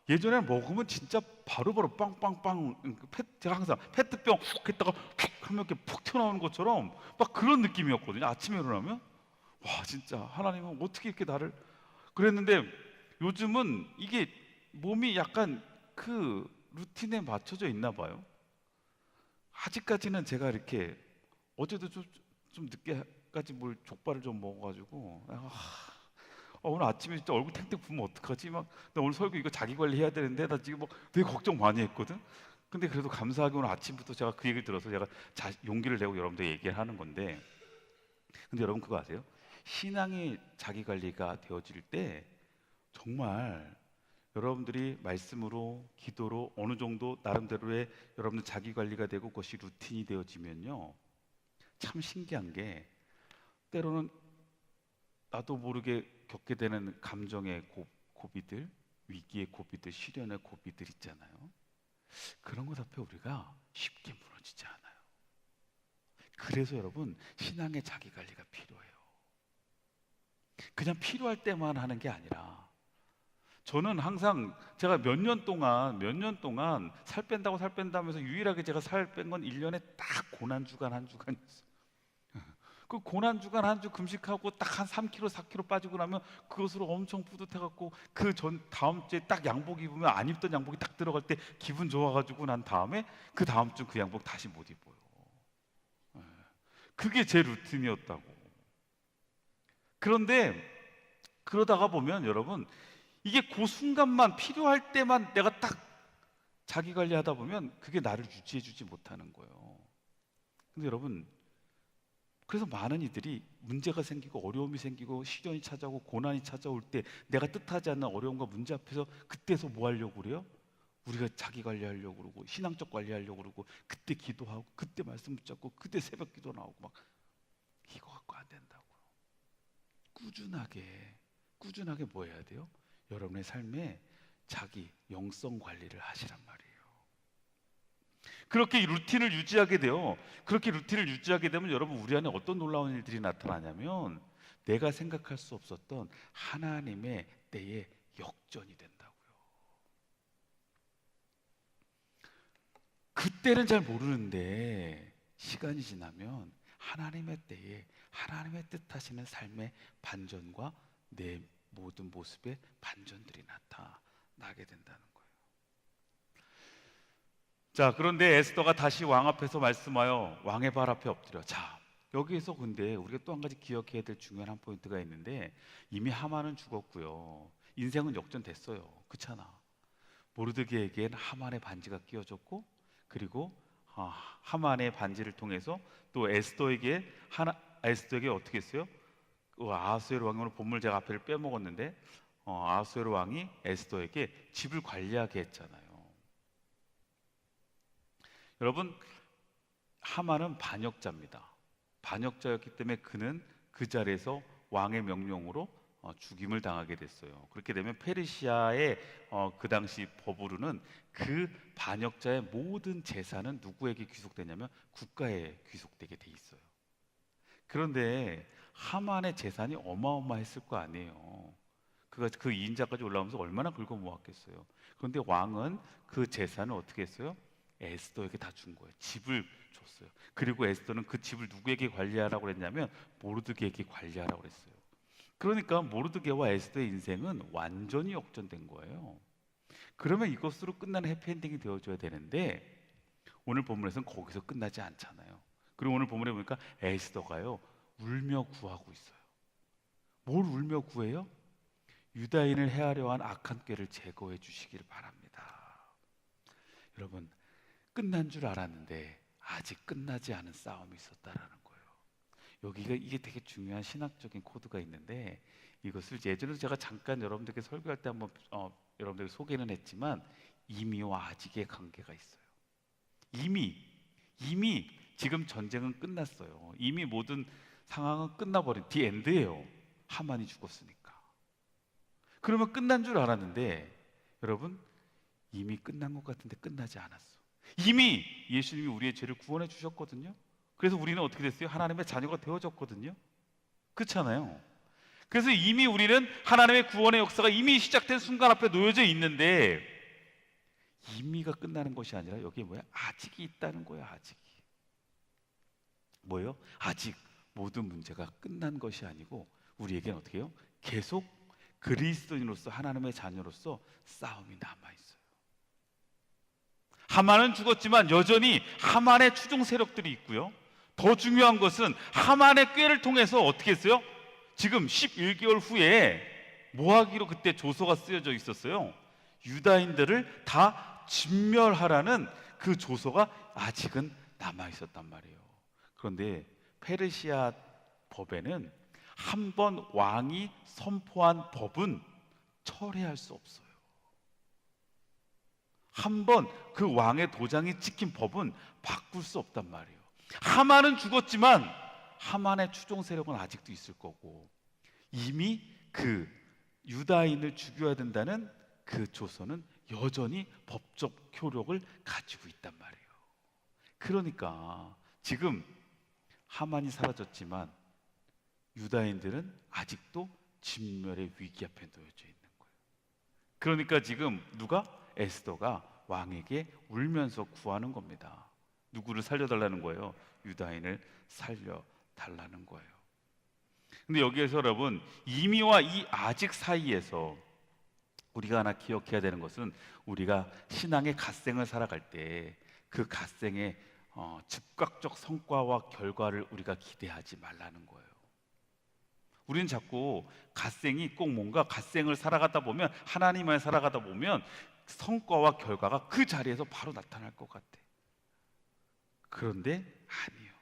예전에 먹으면 진짜 바로바로 빵빵빵 제가 항상 페트병 훅 했다가 훅 하면 이렇게 푹 튀어나오는 것처럼 막 그런 느낌이었거든요. 아침에 일어나면 와 진짜 하나님은 어떻게 이렇게 나를 그랬는데 요즘은 이게 몸이 약간 그 루틴에 맞춰져 있나 봐요. 아직까지는 제가 이렇게 어제도 좀 늦게까지 뭘 족발을 좀 먹어가지고 오늘 아침에 진짜 얼굴 탱탱 부으면 어떡하지? 막 나 오늘 설교 이거 자기 관리해야 되는데 나 지금 막 되게 걱정 많이 했거든. 근데 그래도 감사하게 오늘 아침부터 제가 그 얘기를 들어서 제가 용기를 내고 여러분들 얘기를 하는 건데 근데 여러분 그거 아세요? 신앙이 자기 관리가 되어질 때 정말 여러분들이 말씀으로 기도로 어느 정도 나름대로의 여러분들 자기 관리가 되고 그것이 루틴이 되어지면요 참 신기한 게 때로는 나도 모르게 겪게 되는 감정의 고비들, 위기의 고비들, 시련의 고비들 있잖아요. 그런 것 앞에 우리가 쉽게 무너지지 않아요. 그래서 여러분 신앙의 자기 관리가 필요해요. 그냥 필요할 때만 하는 게 아니라 저는 항상 제가 몇 년 동안 살 뺀다고 살 뺀다면서 유일하게 제가 살 뺀 건 1년에 딱 고난주간 한 주간이었어요. 그 고난주간 한 주 금식하고 딱 한 3kg, 4kg 빠지고 나면 그것으로 엄청 뿌듯해갖고 그 전 다음 주에 딱 양복 입으면 안 입던 양복이 딱 들어갈 때 기분 좋아가지고 난 다음에 그 다음 주 그 양복 다시 못 입어요. 예. 그게 제 루틴이었다고. 그런데 그러다가 보면 여러분 이게 그 순간만 필요할 때만 내가 딱 자기 관리하다 보면 그게 나를 유지해주지 못하는 거예요. 근데 여러분 그래서 많은 이들이 문제가 생기고 어려움이 생기고 시련이 찾아오고 고난이 찾아올 때 내가 뜻하지 않는 어려움과 문제 앞에서 그때서 뭐 하려고 그래요? 우리가 자기 관리하려고 그러고 신앙적 관리하려고 그러고 그때 기도하고 그때 말씀 붙잡고 그때 새벽 기도 나오고 막 이거 갖고 안 된다고요. 꾸준하게 뭐 해야 돼요? 여러분의 삶에 자기 영성 관리를 하시란 말이에요. 그렇게 루틴을 유지하게 돼요. 그렇게 루틴을 유지하게 되면 여러분 우리 안에 어떤 놀라운 일들이 나타나냐면 내가 생각할 수 없었던 하나님의 때의 역전이 된다고요. 그때는 잘 모르는데 시간이 지나면 하나님의 때에 하나님의 뜻하시는 삶의 반전과 내 모든 모습의 반전들이 나타나게 된다는 거예요. 자, 그런데 에스더가 다시 왕 앞에서 말씀하여 왕의 발 앞에 엎드려. 자, 여기에서 근데 우리가 또 한 가지 기억해야 될 중요한 한 포인트가 있는데 이미 하만은 죽었고요. 인생은 역전됐어요. 그렇잖아. 모르드게에겐 하만의 반지가 끼워졌고 그리고 하만의 반지를 통해서 또 에스더에게 어떻게 했어요? 아하수에로 왕으로 본물 제가 앞에를 빼먹었는데 아하수에로 왕이 에스더에게 집을 관리하게 했잖아요. 여러분 하만은 반역자입니다. 반역자였기 때문에 그는 그 자리에서 왕의 명령으로 죽임을 당하게 됐어요. 그렇게 되면 페르시아의 그 당시 법으로는 그 반역자의 모든 재산은 누구에게 귀속되냐면 국가에 귀속되게 돼 있어요. 그런데 하만의 재산이 어마어마했을 거 아니에요. 그가 그 인자까지 올라오면서 얼마나 긁어 모았겠어요. 그런데 왕은 그 재산을 어떻게 했어요? 에스더에게 다 준 거예요. 집을 줬어요. 그리고 에스더는 그 집을 누구에게 관리하라고 그랬냐면 모르드게에게 관리하라고 그랬어요. 그러니까 모르드게와 에스더의 인생은 완전히 역전된 거예요. 그러면 이것으로 끝나는 해피엔딩이 되어줘야 되는데 오늘 본문에서는 거기서 끝나지 않잖아요. 그리고 오늘 본문에 보니까 에스더가요 울며 구하고 있어요. 뭘 울며 구해요? 유다인을 해하려 한 악한 꾀를 제거해 주시길 바랍니다. 여러분, 끝난 줄 알았는데 아직 끝나지 않은 싸움이 있었다라는 거예요. 이게 되게 중요한 신학적인 코드가 있는데 이것을 예전에도 제가 잠깐 여러분들께 설교할 때 한번 여러분들에게 소개는 했지만 이미와 아직의 관계가 있어요. 이미 지금 전쟁은 끝났어요. 이미 모든 상황은 끝나버린 디엔드예요. 하만이 죽었으니까. 그러면 끝난 줄 알았는데 여러분 이미 끝난 것 같은데 끝나지 않았어. 이미 예수님이 우리의 죄를 구원해 주셨거든요. 그래서 우리는 어떻게 됐어요? 하나님의 자녀가 되어졌거든요. 그렇잖아요. 그래서 이미 우리는 하나님의 구원의 역사가 이미 시작된 순간 앞에 놓여져 있는데 이미가 끝나는 것이 아니라 여기에 뭐야? 아직이 있다는 거야. 아직이. 뭐예요? 아직 모든 문제가 끝난 것이 아니고 우리에게는 어떻게 해요? 계속 그리스도인으로서 하나님의 자녀로서 싸움이 남아있어요. 하만은 죽었지만 여전히 하만의 추종 세력들이 있고요. 더 중요한 것은 하만의 꾀를 통해서 어떻게 했어요? 지금 11개월 후에 뭐 하기로 그때 조서가 쓰여져 있었어요? 유다인들을 다 진멸하라는 그 조서가 아직은 남아있었단 말이에요. 그런데 페르시아 법에는 한 번 왕이 선포한 법은 철회할 수 없어요. 한 번 그 왕의 도장이 찍힌 법은 바꿀 수 없단 말이에요. 하만은 죽었지만 하만의 추종 세력은 아직도 있을 거고 이미 그 유다인을 죽여야 된다는 그 조서는 여전히 법적 효력을 가지고 있단 말이에요. 그러니까 지금 하만이 사라졌지만 유다인들은 아직도 진멸의 위기 앞에 놓여져 있는 거예요. 그러니까 지금 누가? 에스더가 왕에게 울면서 구하는 겁니다. 누구를 살려달라는 거예요? 유다인을 살려달라는 거예요. 근데 여기에서 여러분 이미와 이 아직 사이에서 우리가 하나 기억해야 되는 것은 우리가 신앙의 갓생을 살아갈 때 그 갓생의 즉각적 성과와 결과를 우리가 기대하지 말라는 거예요. 우리는 자꾸 갓생이 꼭 뭔가 갓생을 살아가다 보면 하나님을 살아가다 보면 성과와 결과가 그 자리에서 바로 나타날 것 같아. 그런데 아니에요.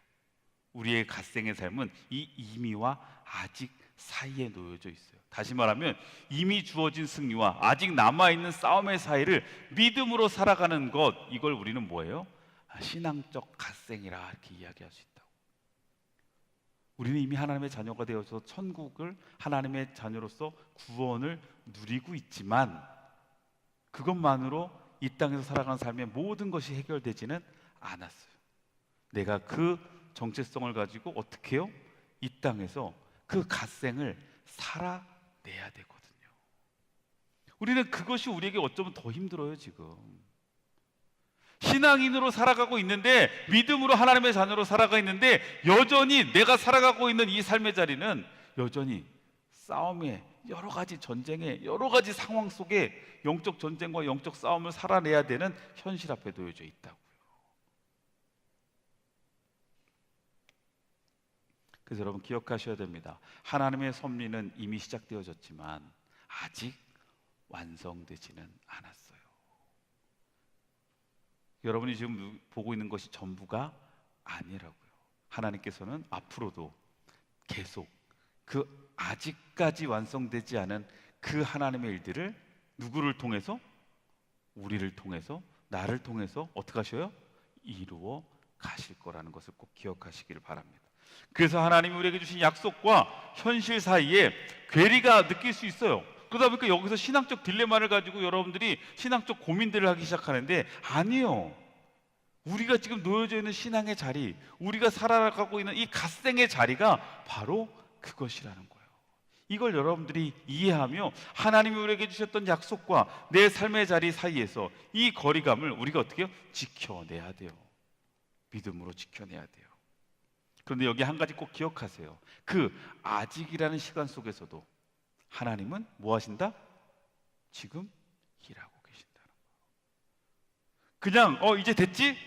우리의 갓생의 삶은 이 이미와 아직 사이에 놓여져 있어요. 다시 말하면 이미 주어진 승리와 아직 남아있는 싸움의 사이를 믿음으로 살아가는 것, 이걸 우리는 뭐예요? 신앙적 갓생이라 이렇게 이야기할 수 있다고. 우리는 이미 하나님의 자녀가 되어서 천국을 하나님의 자녀로서 구원을 누리고 있지만 그것만으로 이 땅에서 살아가는 삶의 모든 것이 해결되지는 않았어요. 내가 그 정체성을 가지고 어떻게 해요? 이 땅에서 그 갓생을 살아내야 되거든요. 우리는 그것이 우리에게 어쩌면 더 힘들어요. 지금 신앙인으로 살아가고 있는데 믿음으로 하나님의 자녀로 살아가 있는데 여전히 내가 살아가고 있는 이 삶의 자리는 여전히 싸움의 여러 가지 전쟁의 여러 가지 상황 속에 영적 전쟁과 영적 싸움을 살아내야 되는 현실 앞에 놓여져 있다고요. 그래서 여러분 기억하셔야 됩니다. 하나님의 섭리는 이미 시작되어졌지만 아직 완성되지는 않았어요. 여러분이 지금 보고 있는 것이 전부가 아니라고요. 하나님께서는 앞으로도 계속 그 아직까지 완성되지 않은 그 하나님의 일들을 누구를 통해서? 우리를 통해서, 나를 통해서 어떻게 하셔요? 이루어 가실 거라는 것을 꼭 기억하시기를 바랍니다. 그래서 하나님이 우리에게 주신 약속과 현실 사이에 괴리가 느낄 수 있어요. 그러다 보니까 여기서 신앙적 딜레마를 가지고 여러분들이 신앙적 고민들을 하기 시작하는데 아니요. 우리가 지금 놓여져 있는 신앙의 자리, 우리가 살아가고 있는 이 갓생의 자리가 바로 그것이라는 거예요. 이걸 여러분들이 이해하며 하나님이 우리에게 주셨던 약속과 내 삶의 자리 사이에서 이 거리감을 우리가 어떻게 해요? 지켜내야 돼요. 믿음으로 지켜내야 돼요. 그런데 여기 한 가지 꼭 기억하세요. 그 아직이라는 시간 속에서도 하나님은 뭐 하신다? 지금 일하고 계신다는 거예요. 그냥 이제 됐지?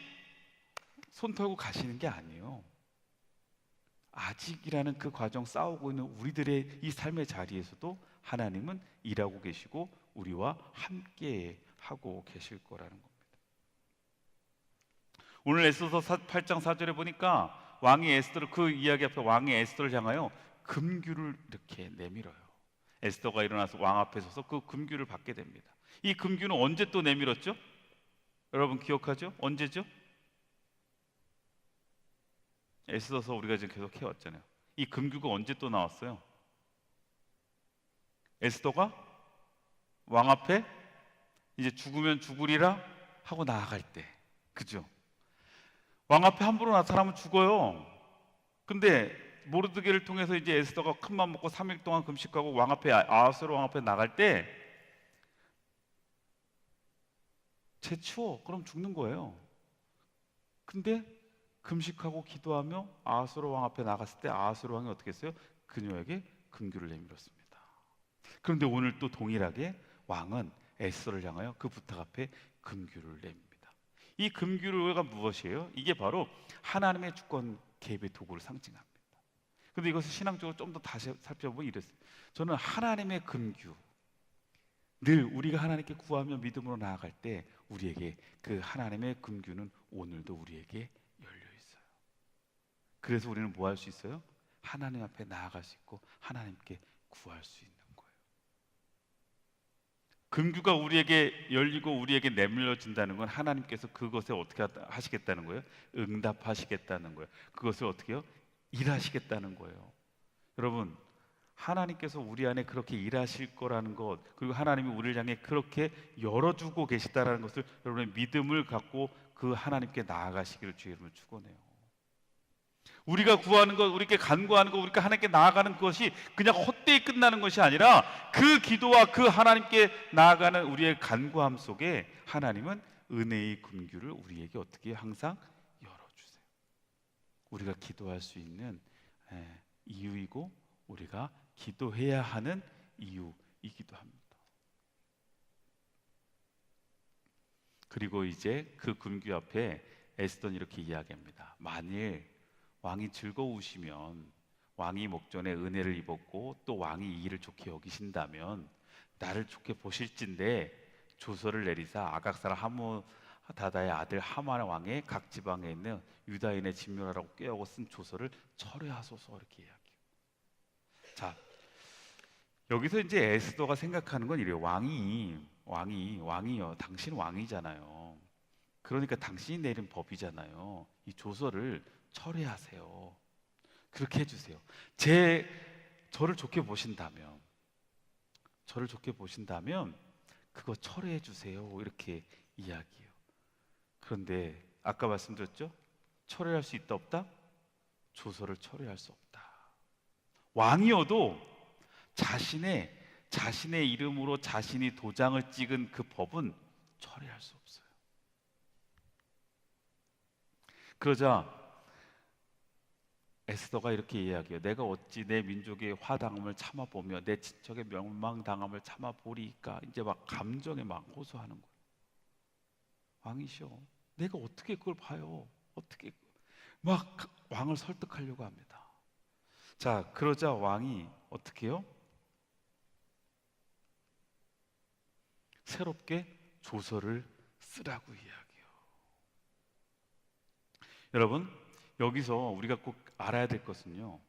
손 털고 가시는 게 아니에요. 아직이라는 그 과정 싸우고 있는 우리들의 이 삶의 자리에서도 하나님은 일하고 계시고 우리와 함께 하고 계실 거라는 겁니다. 오늘 에스더서 8장 4절에 보니까 왕이 에스더를, 그 이야기 앞에 왕이 에스더를 향하여 금규를 이렇게 내밀어요. 에스더가 일어나서 왕 앞에 서서 그 금규를 받게 됩니다. 이 금규는 언제 또 내밀었죠? 여러분 기억하죠? 언제죠? 에스더서 우리가 지금 계속 해왔잖아요. 이 금규가 언제 또 나왔어요? 에스더가 왕 앞에 이제 죽으면 죽으리라 하고 나아갈 때, 그죠? 왕 앞에 함부로 나타나면 죽어요. 근데 모르드게를 통해서 이제 에스더가 큰맘 먹고 3일 동안 금식하고 왕 앞에, 아하수에로 왕 앞에 나갈 때 쟤 추워, 그럼 죽는 거예요. 근데 금식하고 기도하며 아하수에로 왕 앞에 나갔을 때 아하수에로 왕이 어떻게 했어요? 그녀에게 금규를 내밀었습니다. 그런데 오늘 또 동일하게 왕은 에스더를 향하여 그 부탁 앞에 금규를 내밉니다. 이 금규가 무엇이에요? 이게 바로 하나님의 주권 개입의 도구를 상징합니다. 그런데 이것을 신앙적으로 좀 더 다시 살펴보면 이랬어요. 저는 하나님의 금규, 늘 우리가 하나님께 구하며 믿음으로 나아갈 때 우리에게 그 하나님의 금규는 오늘도 우리에게 열려 있어요. 그래서 우리는 뭐 할 수 있어요? 하나님 앞에 나아갈 수 있고 하나님께 구할 수 있는 거예요. 금규가 우리에게 열리고 우리에게 내밀어진다는 건 하나님께서 그것에 어떻게 하시겠다는 거예요? 응답하시겠다는 거예요. 그것을 어떻게 해요? 일하시겠다는 거예요. 여러분, 하나님께서 우리 안에 그렇게 일하실 거라는 것, 그리고 하나님이 우리를 향해 그렇게 열어주고 계시다라는 것을 여러분의 믿음을 갖고 그 하나님께 나아가시기를 주의 이름으로 축원해요. 우리가 구하는 것, 우리께 간구하는 것, 우리가 하나님께 나아가는 것이 그냥 헛되이 끝나는 것이 아니라 그 기도와 그 하나님께 나아가는 우리의 간구함 속에 하나님은 은혜의 금규를 우리에게 어떻게 항상 열어주세요. 우리가 기도할 수 있는 이유이고 우리가 기도해야 하는 이유이기도 합니다. 그리고 이제 그 금규 앞에 에스더는 이렇게 이야기합니다. 만일 왕이 즐거우시면, 왕이 목전에 은혜를 입었고 또 왕이 이 일을 좋게 여기신다면 나를 좋게 보실진데 조서를 내리사 아각 사람 하므다다의 아들 하만 왕의 각 지방에 있는 유다인의 진멸하라고 꾀하고 쓴 조서를 철회하소서, 이렇게 이야기해요. 자, 여기서 이제 에스더가 생각하는 건 이래요. 왕이요, 당신 왕이잖아요. 그러니까 당신이 내린 법이잖아요. 이 조서를 철회하세요. 그렇게 해주세요. 저를 좋게 보신다면 그거 철회해 주세요. 이렇게 이야기해요. 그런데 아까 말씀드렸죠? 철회할 수 있다 없다? 조서를 철회할 수 없다. 왕이어도 자신의 이름으로 자신이 도장을 찍은 그 법은 철회할 수 없어요. 그러자 에스더가 이렇게 이야기해요. 내가 어찌 내 민족의 화당함을 참아보며 내 친척의 멸망당함을 참아보리까. 이제 막 감정에 막 호소하는 거예요. 왕이시여, 내가 어떻게 그걸 봐요? 어떻게 막 왕을 설득하려고 합니다. 자, 그러자 왕이 어떻게 해요? 새롭게 조서를 쓰라고 이야기해요. 여러분, 여기서 우리가 꼭 알아야 될 것은요,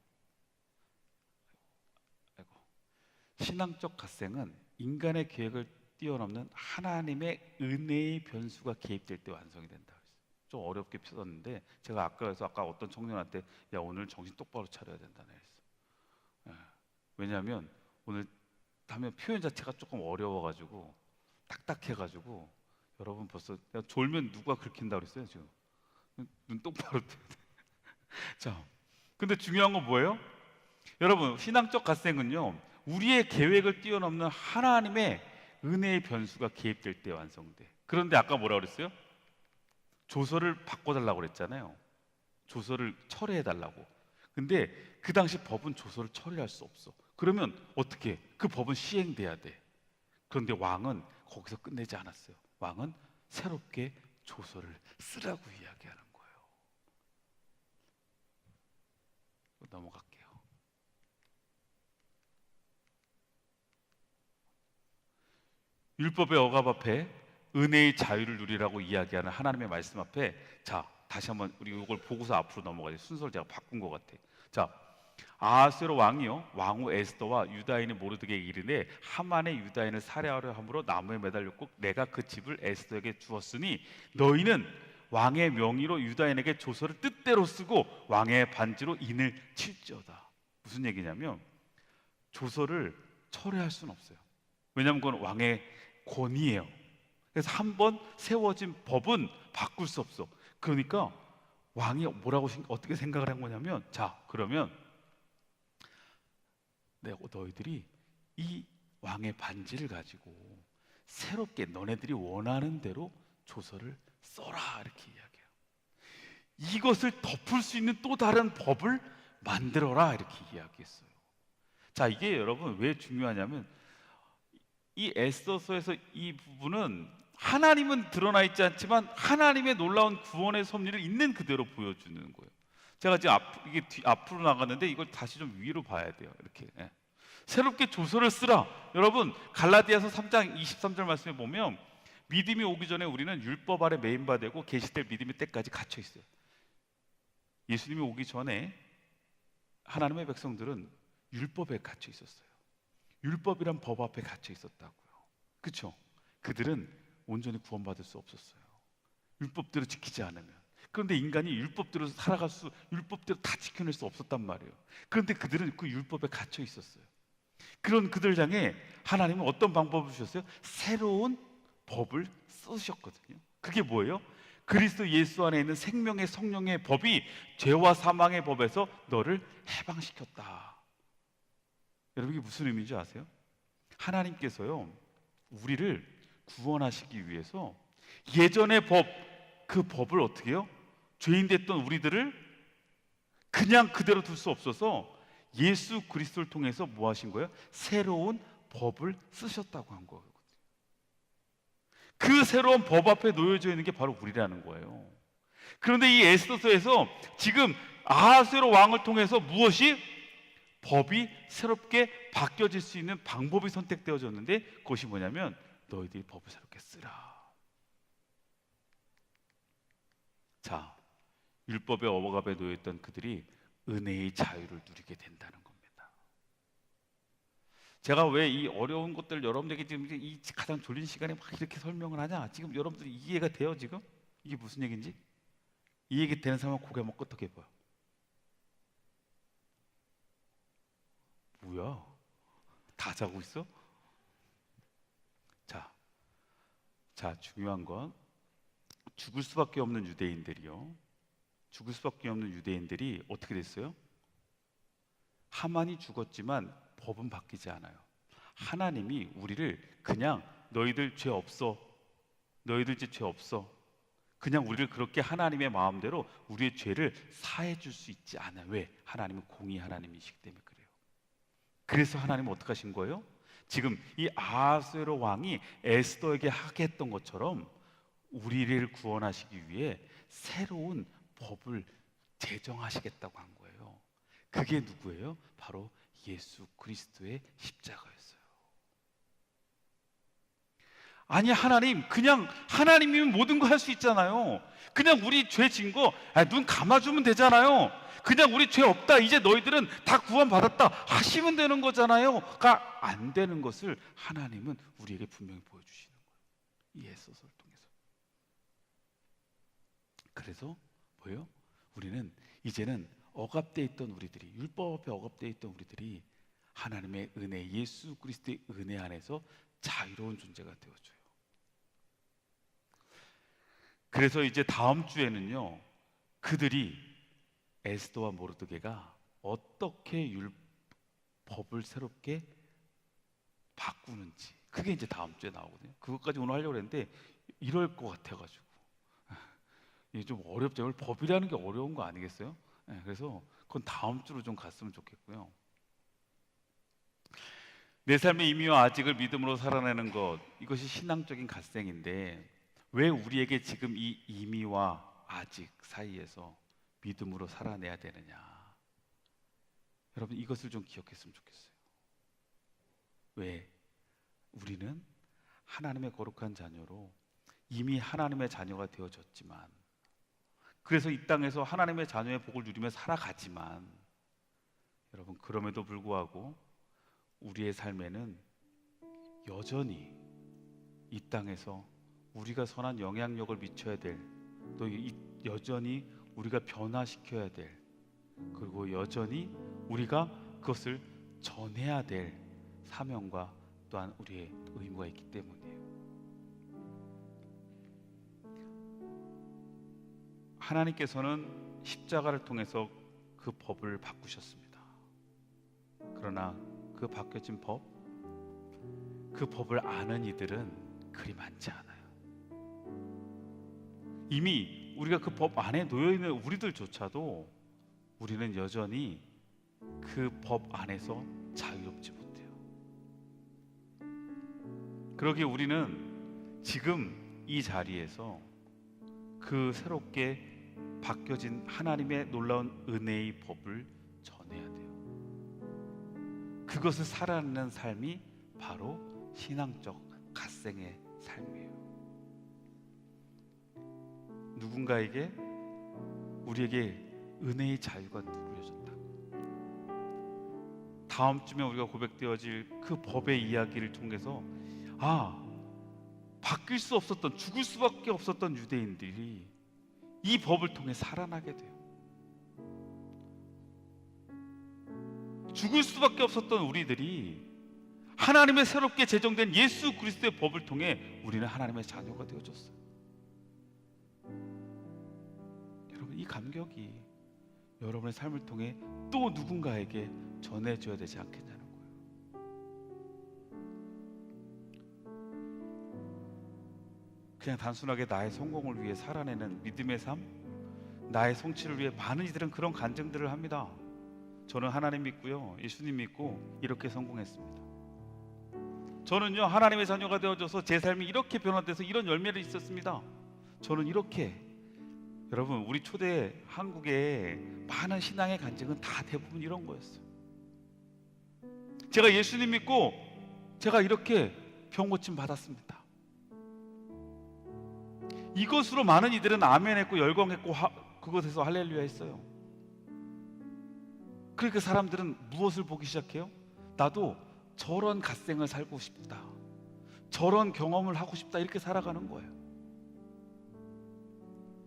신앙적 갓생은 인간의 계획을 뛰어넘는 하나님의 은혜의 변수가 개입될 때 완성이 된다. 좀 어렵게 표현했는데 제가 아까 어떤 청년한테 야, 오늘 정신 똑바로 차려야 된다네 했어. 왜냐하면 오늘 하면 표현 자체가 조금 어려워가지고 딱딱해가지고 여러분 벌써 야, 졸면 누가 긁힌다 그랬어요 지금. 눈 똑바로 떠야 돼. 자, 근데 중요한 건 뭐예요? 여러분, 신앙적 갓생은요, 우리의 계획을 뛰어넘는 하나님의 은혜의 변수가 개입될 때 완성돼. 그런데 아까 뭐라 그랬어요? 조서를 바꿔달라고 그랬잖아요. 조서를 철회해달라고. 근데 그 당시 법은 조서를 철회할 수 없어. 그러면 어떻게? 그 법은 시행돼야 돼. 그런데 왕은 거기서 끝내지 않았어요. 왕은 새롭게 조서를 쓰라고 이야기하는 거예요. 넘어갈게요. 율법의 억압 앞에 은혜의 자유를 누리라고 이야기하는 하나님의 말씀 앞에, 자, 다시 한번 우리 이걸 보고서 앞으로 넘어가죠. 순서를 제가 바꾼 것 같아. 자, 아하스웨로 왕이요 왕후 에스더와 유다인의 모르드게에게 이르되 하만의 유다인을 살해하려 함으로 나무에 매달렸고 내가 그 집을 에스더에게 주었으니 너희는 왕의 명의로 유다인에게 조서를 뜻대로 쓰고 왕의 반지로 인을 칠지어다. 무슨 얘기냐면 조서를 철회할 수는 없어요. 왜냐하면 그건 왕의 권위예요. 그래서 한번 세워진 법은 바꿀 수 없어. 그러니까 왕이 뭐라고 어떻게 생각을 한 거냐면, 자, 그러면 너희들이 이 왕의 반지를 가지고 새롭게 너네들이 원하는 대로 조서를 써라, 이렇게 이야기해요. 이것을 덮을 수 있는 또 다른 법을 만들어라, 이렇게 이야기했어요. 자, 이게 여러분 왜 중요하냐면 이 에스더서에서 이 부분은 하나님은 드러나 있지 않지만 하나님의 놀라운 구원의 섭리를 있는 그대로 보여주는 거예요. 제가 지금 이게 앞으로 나갔는데 이걸 다시 좀 위로 봐야 돼요. 이렇게. 예. 새롭게 조서를 쓰라. 여러분 갈라디아서 3장 23절 말씀에 보면 믿음이 오기 전에 우리는 율법 아래 매인바되고 계시될 믿음의 때까지 갇혀 있어요. 예수님이 오기 전에 하나님의 백성들은 율법에 갇혀 있었어요. 율법이란 법 앞에 갇혀 있었다고요. 그렇죠? 그들은 온전히 구원받을 수 없었어요. 율법대로 지키지 않으면. 그런데 인간이 율법대로 율법대로 다 지켜낼 수 없었단 말이에요. 그런데 그들은 그 율법에 갇혀 있었어요. 그런 그들 향해 하나님은 어떤 방법을 주셨어요? 새로운 법을 쓰셨거든요. 그게 뭐예요? 그리스도 예수 안에 있는 생명의 성령의 법이 죄와 사망의 법에서 너를 해방시켰다. 여러분 이게 무슨 의미인지 아세요? 하나님께서요 우리를 구원하시기 위해서 예전의 법, 그 법을 어떻게 해요? 죄인 됐던 우리들을 그냥 그대로 둘 수 없어서 예수 그리스도를 통해서 뭐 하신 거예요? 새로운 법을 쓰셨다고 한 거거든요. 그 새로운 법 앞에 놓여져 있는 게 바로 우리라는 거예요. 그런데 이 에스더서에서 지금 아하스웨로 왕을 통해서 무엇이? 법이 새롭게 바뀌어질 수 있는 방법이 선택되어졌는데 그것이 뭐냐면 너희들이 법을 새롭게 쓰라. 자, 율법의 억압에 놓여있던 그들이 은혜의 자유를 누리게 된다는 겁니다. 제가 왜 이 어려운 것들 여러분들에게 지금 이 가장 졸린 시간에 막 이렇게 설명을 하냐? 지금 여러분들이 이해가 돼요? 지금? 이게 무슨 얘기인지? 이 얘기 되는 사람은 고개 한번 끄덕여 봐요. 뭐야? 다 자고 있어? 자, 중요한 건 죽을 수밖에 없는 유대인들이요. 죽을 수밖에 없는 유대인들이 어떻게 됐어요? 하만이 죽었지만 법은 바뀌지 않아요. 하나님이 우리를 그냥 너희들 죄 없어. 너희들 이제 죄 없어. 그냥 우리를 그렇게 하나님의 마음대로 우리의 죄를 사해 줄 수 있지 않아요. 왜? 하나님은 공의 하나님이시기 때문에 그래요. 그래서 하나님은 어떻게 하신 거예요? 지금 이 아하스웨로 왕이 에스더에게 하게 했던 것처럼 우리를 구원하시기 위해 새로운 법을 제정하시겠다고 한 거예요. 그게 누구예요? 바로 예수 그리스도의 십자가였어요. 아니 하나님, 그냥 하나님이면 모든 거 할 수 있잖아요. 그냥 우리 죄 진 거 눈 감아주면 되잖아요. 그냥 우리 죄 없다, 이제 너희들은 다 구원받았다 하시면 되는 거잖아요.가 안 되는 것을 하나님은 우리에게 분명히 보여주시는 거예요. 이 에스더서를 통해서. 그래서 뭐예요? 우리는 이제는 억압되어 있던 우리들이, 율법 앞에 억압되어 있던 우리들이 하나님의 은혜, 예수 그리스도의 은혜 안에서 자유로운 존재가 되어줘요. 그래서 이제 다음 주에는요, 그들이 에스더와 모르드게가 어떻게 법을 새롭게 바꾸는지, 그게 이제 다음 주에 나오거든요. 그것까지 오늘 하려고 했는데 이럴 것 같아가지고 이게 좀 어렵죠. 오늘 법이라는 게 어려운 거 아니겠어요? 그래서 그건 다음 주로 좀 갔으면 좋겠고요. 내 삶의 의미와 아직을 믿음으로 살아내는 것, 이것이 신앙적인 갓생인데 왜 우리에게 지금 이 의미와 아직 사이에서 믿음으로 살아내야 되느냐? 여러분, 이것을 좀 기억했으면 좋겠어요. 왜? 우리는 하나님의 거룩한 자녀로 이미 하나님의 자녀가 되어졌지만, 그래서 이 땅에서 하나님의 자녀의 복을 누리며 살아가지만, 여러분, 그럼에도 불구하고 우리의 삶에는 여전히 이 땅에서 우리가 선한 영향력을 미쳐야 될, 또 여전히 우리가 변화시켜야 될, 그리고 여전히 우리가 그것을 전해야 될 사명과 또한 우리의 의무가 있기 때문이에요. 하나님께서는 십자가를 통해서 그 법을 바꾸셨습니다. 그러나 그 바뀌어진 법, 그 법을 아는 이들은 그리 많지 않아요. 이미 우리가 그 법 안에 놓여있는 우리들조차도 우리는 여전히 그 법 안에서 자유롭지 못해요. 그러기에 우리는 지금 이 자리에서 그 새롭게 바뀌어진 하나님의 놀라운 은혜의 법을 전해야 돼요. 그것을 살아내는 삶이 바로 신앙적 갓생의 삶이에요. 누군가에게 우리에게 은혜의 자유가 누려졌다. 다음 주에 우리가 고백되어질 그 법의 이야기를 통해서 바뀔 수 없었던, 죽을 수밖에 없었던 유대인들이 이 법을 통해 살아나게 돼요. 죽을 수밖에 없었던 우리들이 하나님의 새롭게 제정된 예수 그리스도의 법을 통해 우리는 하나님의 자녀가 되어졌어요. 여러분, 이 감격이 여러분의 삶을 통해 또 누군가에게 전해져야 되지 않겠냐는 거예요. 그냥 단순하게 나의 성공을 위해 살아내는 믿음의 삶, 나의 성취를 위해 많은 이들은 그런 간증들을 합니다. 저는 하나님 믿고요, 예수님 믿고 이렇게 성공했습니다. 저는요, 하나님의 자녀가 되어져서 제 삶이 이렇게 변화돼서 이런 열매를 있었습니다. 저는 이렇게. 여러분, 우리 초대 한국의 많은 신앙의 간증은 다 대부분 이런 거였어요. 제가 예수님 믿고 제가 이렇게 병 고침 받았습니다. 이것으로 많은 이들은 아멘했고 열광했고 그것에서 할렐루야 했어요. 그러니까 사람들은 무엇을 보기 시작해요? 나도 저런 갓생을 살고 싶다, 저런 경험을 하고 싶다, 이렇게 살아가는 거예요.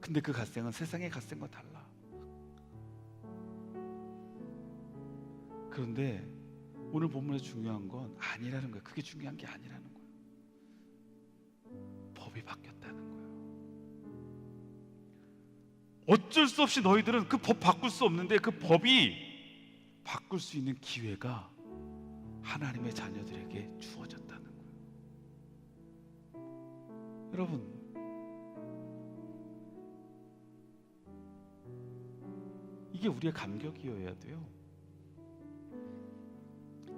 근데 그 갓생은 세상의 갓생과 달라. 그런데 오늘 본문에서 중요한 건 아니라는 거예요. 그게 중요한 게 아니라는 거예요. 법이 바뀌었다는 거예요. 어쩔 수 없이 너희들은 그 법 바꿀 수 없는데 그 법이 바꿀 수 있는 기회가 하나님의 자녀들에게 주어졌다는 거예요. 여러분, 이게 우리의 감격이어야 돼요.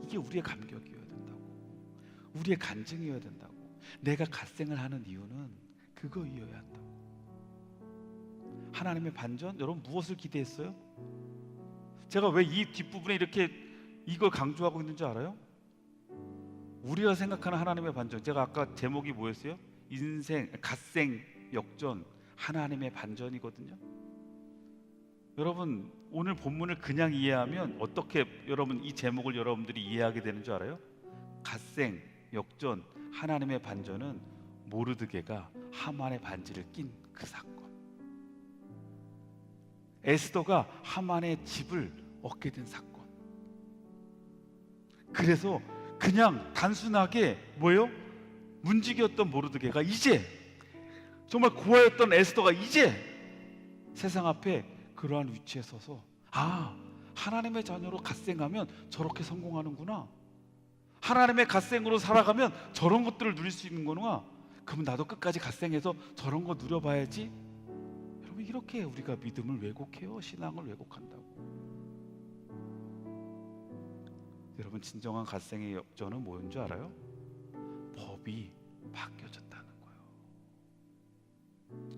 이게 우리의 감격이어야 된다고, 우리의 간증이어야 된다고. 내가 갓생을 하는 이유는 그거이어야 한다고. 하나님의 반전, 여러분 무엇을 기대했어요? 제가 왜 이 뒷부분에 이렇게 이걸 강조하고 있는 줄 알아요? 우리가 생각하는 하나님의 반전, 제가 아까 제목이 뭐였어요? 인생, 갓생, 역전, 하나님의 반전이거든요. 여러분, 오늘 본문을 그냥 이해하면 어떻게 여러분 이 제목을 여러분들이 이해하게 되는 줄 알아요? 갓생, 역전, 하나님의 반전은 모르드게가 하만의 반지를 낀 그 사건, 에스더가 하만의 집을 얻게 된 사건. 그래서 그냥 단순하게 뭐예요? 문지기였던 모르드게가 이제, 정말 고아였던 에스더가 이제 세상 앞에 그러한 위치에 서서 하나님의 자녀로 갓생하면 저렇게 성공하는구나, 하나님의 갓생으로 살아가면 저런 것들을 누릴 수 있는 거구나. 그럼 나도 끝까지 갓생해서 저런 거 누려봐야지. 여러분, 이렇게 우리가 믿음을 왜곡해요. 신앙을 왜곡한다고. 여러분, 진정한 갓생의 역전은 뭐인 줄 알아요? 법이 바뀌어졌다는 거예요.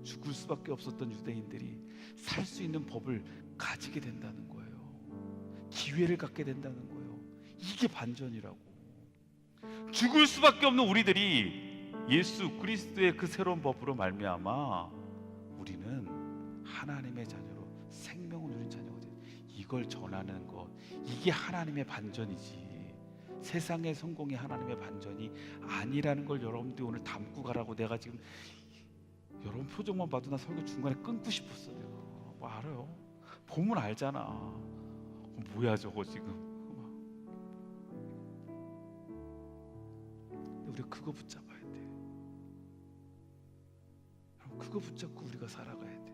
죽을 수밖에 없었던 유대인들이 살 수 있는 법을 가지게 된다는 거예요. 기회를 갖게 된다는 거예요. 이게 반전이라고. 죽을 수밖에 없는 우리들이 예수 그리스도의 그 새로운 법으로 말미암아 우리는 하나님의 자녀로 생명을 누린 자녀가 돼요. 이걸 전하는 것, 이게 하나님의 반전이지, 세상의 성공이 하나님의 반전이 아니라는 걸 여러분들이 오늘 담고 가라고. 내가 지금 여러분 표정만 봐도 나 설교 중간에 끊고 싶었어. 내가 뭐 알아요? 보면 알잖아. 뭐야 저거 지금. 근데 우리가 그거 붙잡아야 돼. 그거 붙잡고 우리가 살아가야 돼.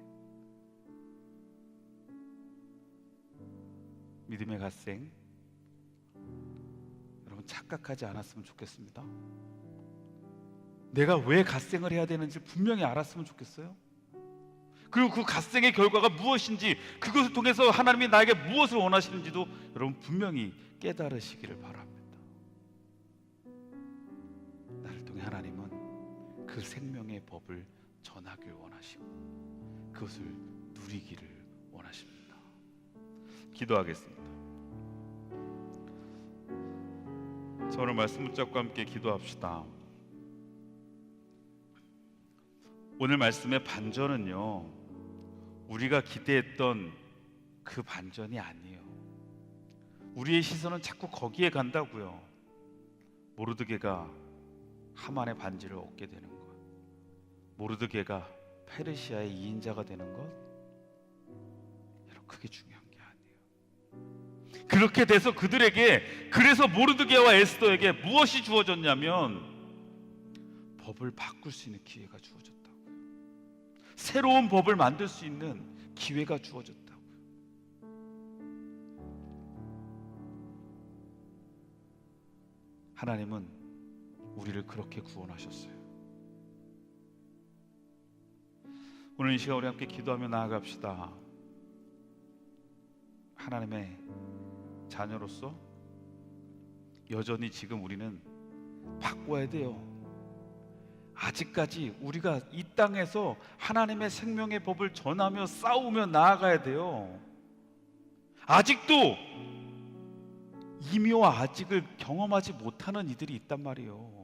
믿음의 갓생, 여러분 착각하지 않았으면 좋겠습니다. 내가 왜 갓생을 해야 되는지 분명히 알았으면 좋겠어요. 그리고 그 갓생의 결과가 무엇인지, 그것을 통해서 하나님이 나에게 무엇을 원하시는지도 여러분 분명히 깨달으시기를 바랍니다. 나를 통해 하나님은 그 생명의 법을 전하길 원하시고 그것을 누리기를 원하십니다. 기도하겠습니다. 저 오늘 말씀 붙잡고 함께 기도합시다. 오늘 말씀의 반전은요, 우리가 기대했던 그 반전이 아니에요. 우리의 시선은 자꾸 거기에 간다고요. 모르드게가 하만의 반지를 얻게 되는 것, 모르드게가 페르시아의 2인자가 되는 것, 여러분 그게 중요한 게 아니에요. 그렇게 돼서 그들에게, 그래서 모르드게와 에스더에게 무엇이 주어졌냐면 법을 바꿀 수 있는 기회가 주어졌다고요. 새로운 법을 만들 수 있는 기회가 주어졌다고요. 하나님은 우리를 그렇게 구원하셨어요. 오늘 이 시간 우리 함께 기도하며 나아갑시다. 하나님의 자녀로서 여전히 지금 우리는 바꿔야 돼요. 아직까지 우리가 이 땅에서 하나님의 생명의 법을 전하며 싸우며 나아가야 돼요. 아직도 이미와 아직을 경험하지 못하는 이들이 있단 말이에요.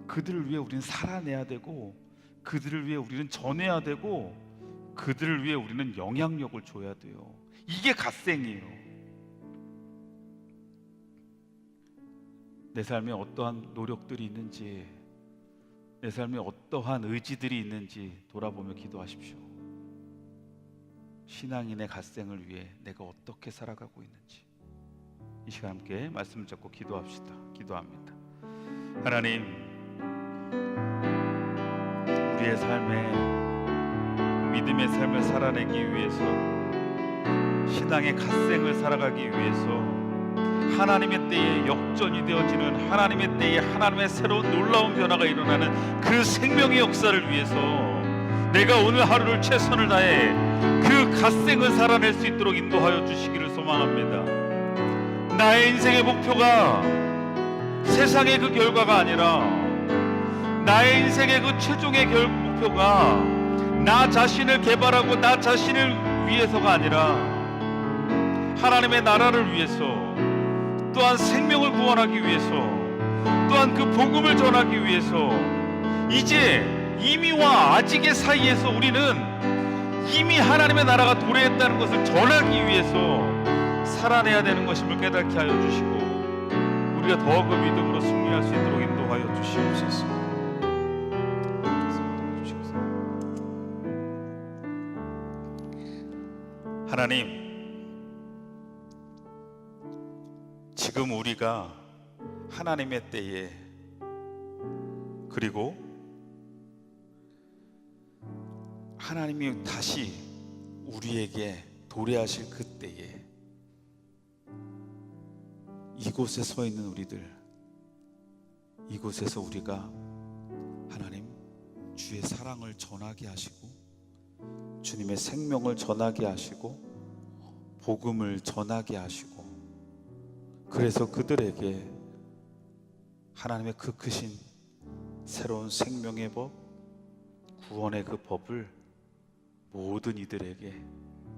그들을 위해 우리는 살아내야 되고, 그들을 위해 우리는 전해야 되고, 그들을 위해 우리는 영향력을 줘야 돼요. 이게 갓생이에요. 내 삶에 어떠한 노력들이 있는지, 내 삶에 어떠한 의지들이 있는지 돌아보며 기도하십시오. 신앙인의 갓생을 위해 내가 어떻게 살아가고 있는지 이 시간 함께 말씀을 잡고 기도합시다. 기도합니다. 하나님, 우리의 삶에 믿음의 삶을 살아내기 위해서, 신앙의 갓생을 살아가기 위해서 하나님의 때에 역전이 되어지는, 하나님의 때에 하나님의 새로운 놀라운 변화가 일어나는 그 생명의 역사를 위해서 내가 오늘 하루를 최선을 다해 그 갓생을 살아낼 수 있도록 인도하여 주시기를 소망합니다. 나의 인생의 목표가 세상의 그 결과가 아니라, 나의 인생의 그 최종의 목표가 나 자신을 개발하고 나 자신을 위해서가 아니라 하나님의 나라를 위해서, 또한 생명을 구원하기 위해서, 또한 그 복음을 전하기 위해서, 이제 이미와 아직의 사이에서 우리는 이미 하나님의 나라가 도래했다는 것을 전하기 위해서 살아내야 되는 것임을 깨닫게 하여 주시고, 우리가 더 그 믿음으로 승리할 수 있도록 인도하여 주시옵소서. 하나님, 지금 우리가 하나님의 때에, 그리고 하나님이 다시 우리에게 도래하실 그 때에 이곳에 서 있는 우리들, 이곳에서 우리가 하나님 주의 사랑을 전하게 하시고 주님의 생명을 전하게 하시고 복음을 전하게 하시고, 그래서 그들에게 하나님의 그 크신 새로운 생명의 법, 구원의 그 법을 모든 이들에게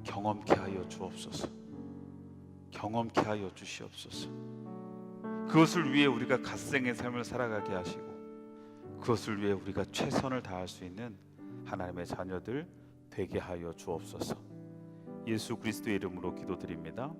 경험케 하여 주옵소서. 경험케 하여 주시옵소서. 그것을 위해 우리가 갓생의 삶을 살아가게 하시고, 그것을 위해 우리가 최선을 다할 수 있는 하나님의 자녀들 되게 하여 주옵소서. 예수 그리스도의 이름으로 기도드립니다.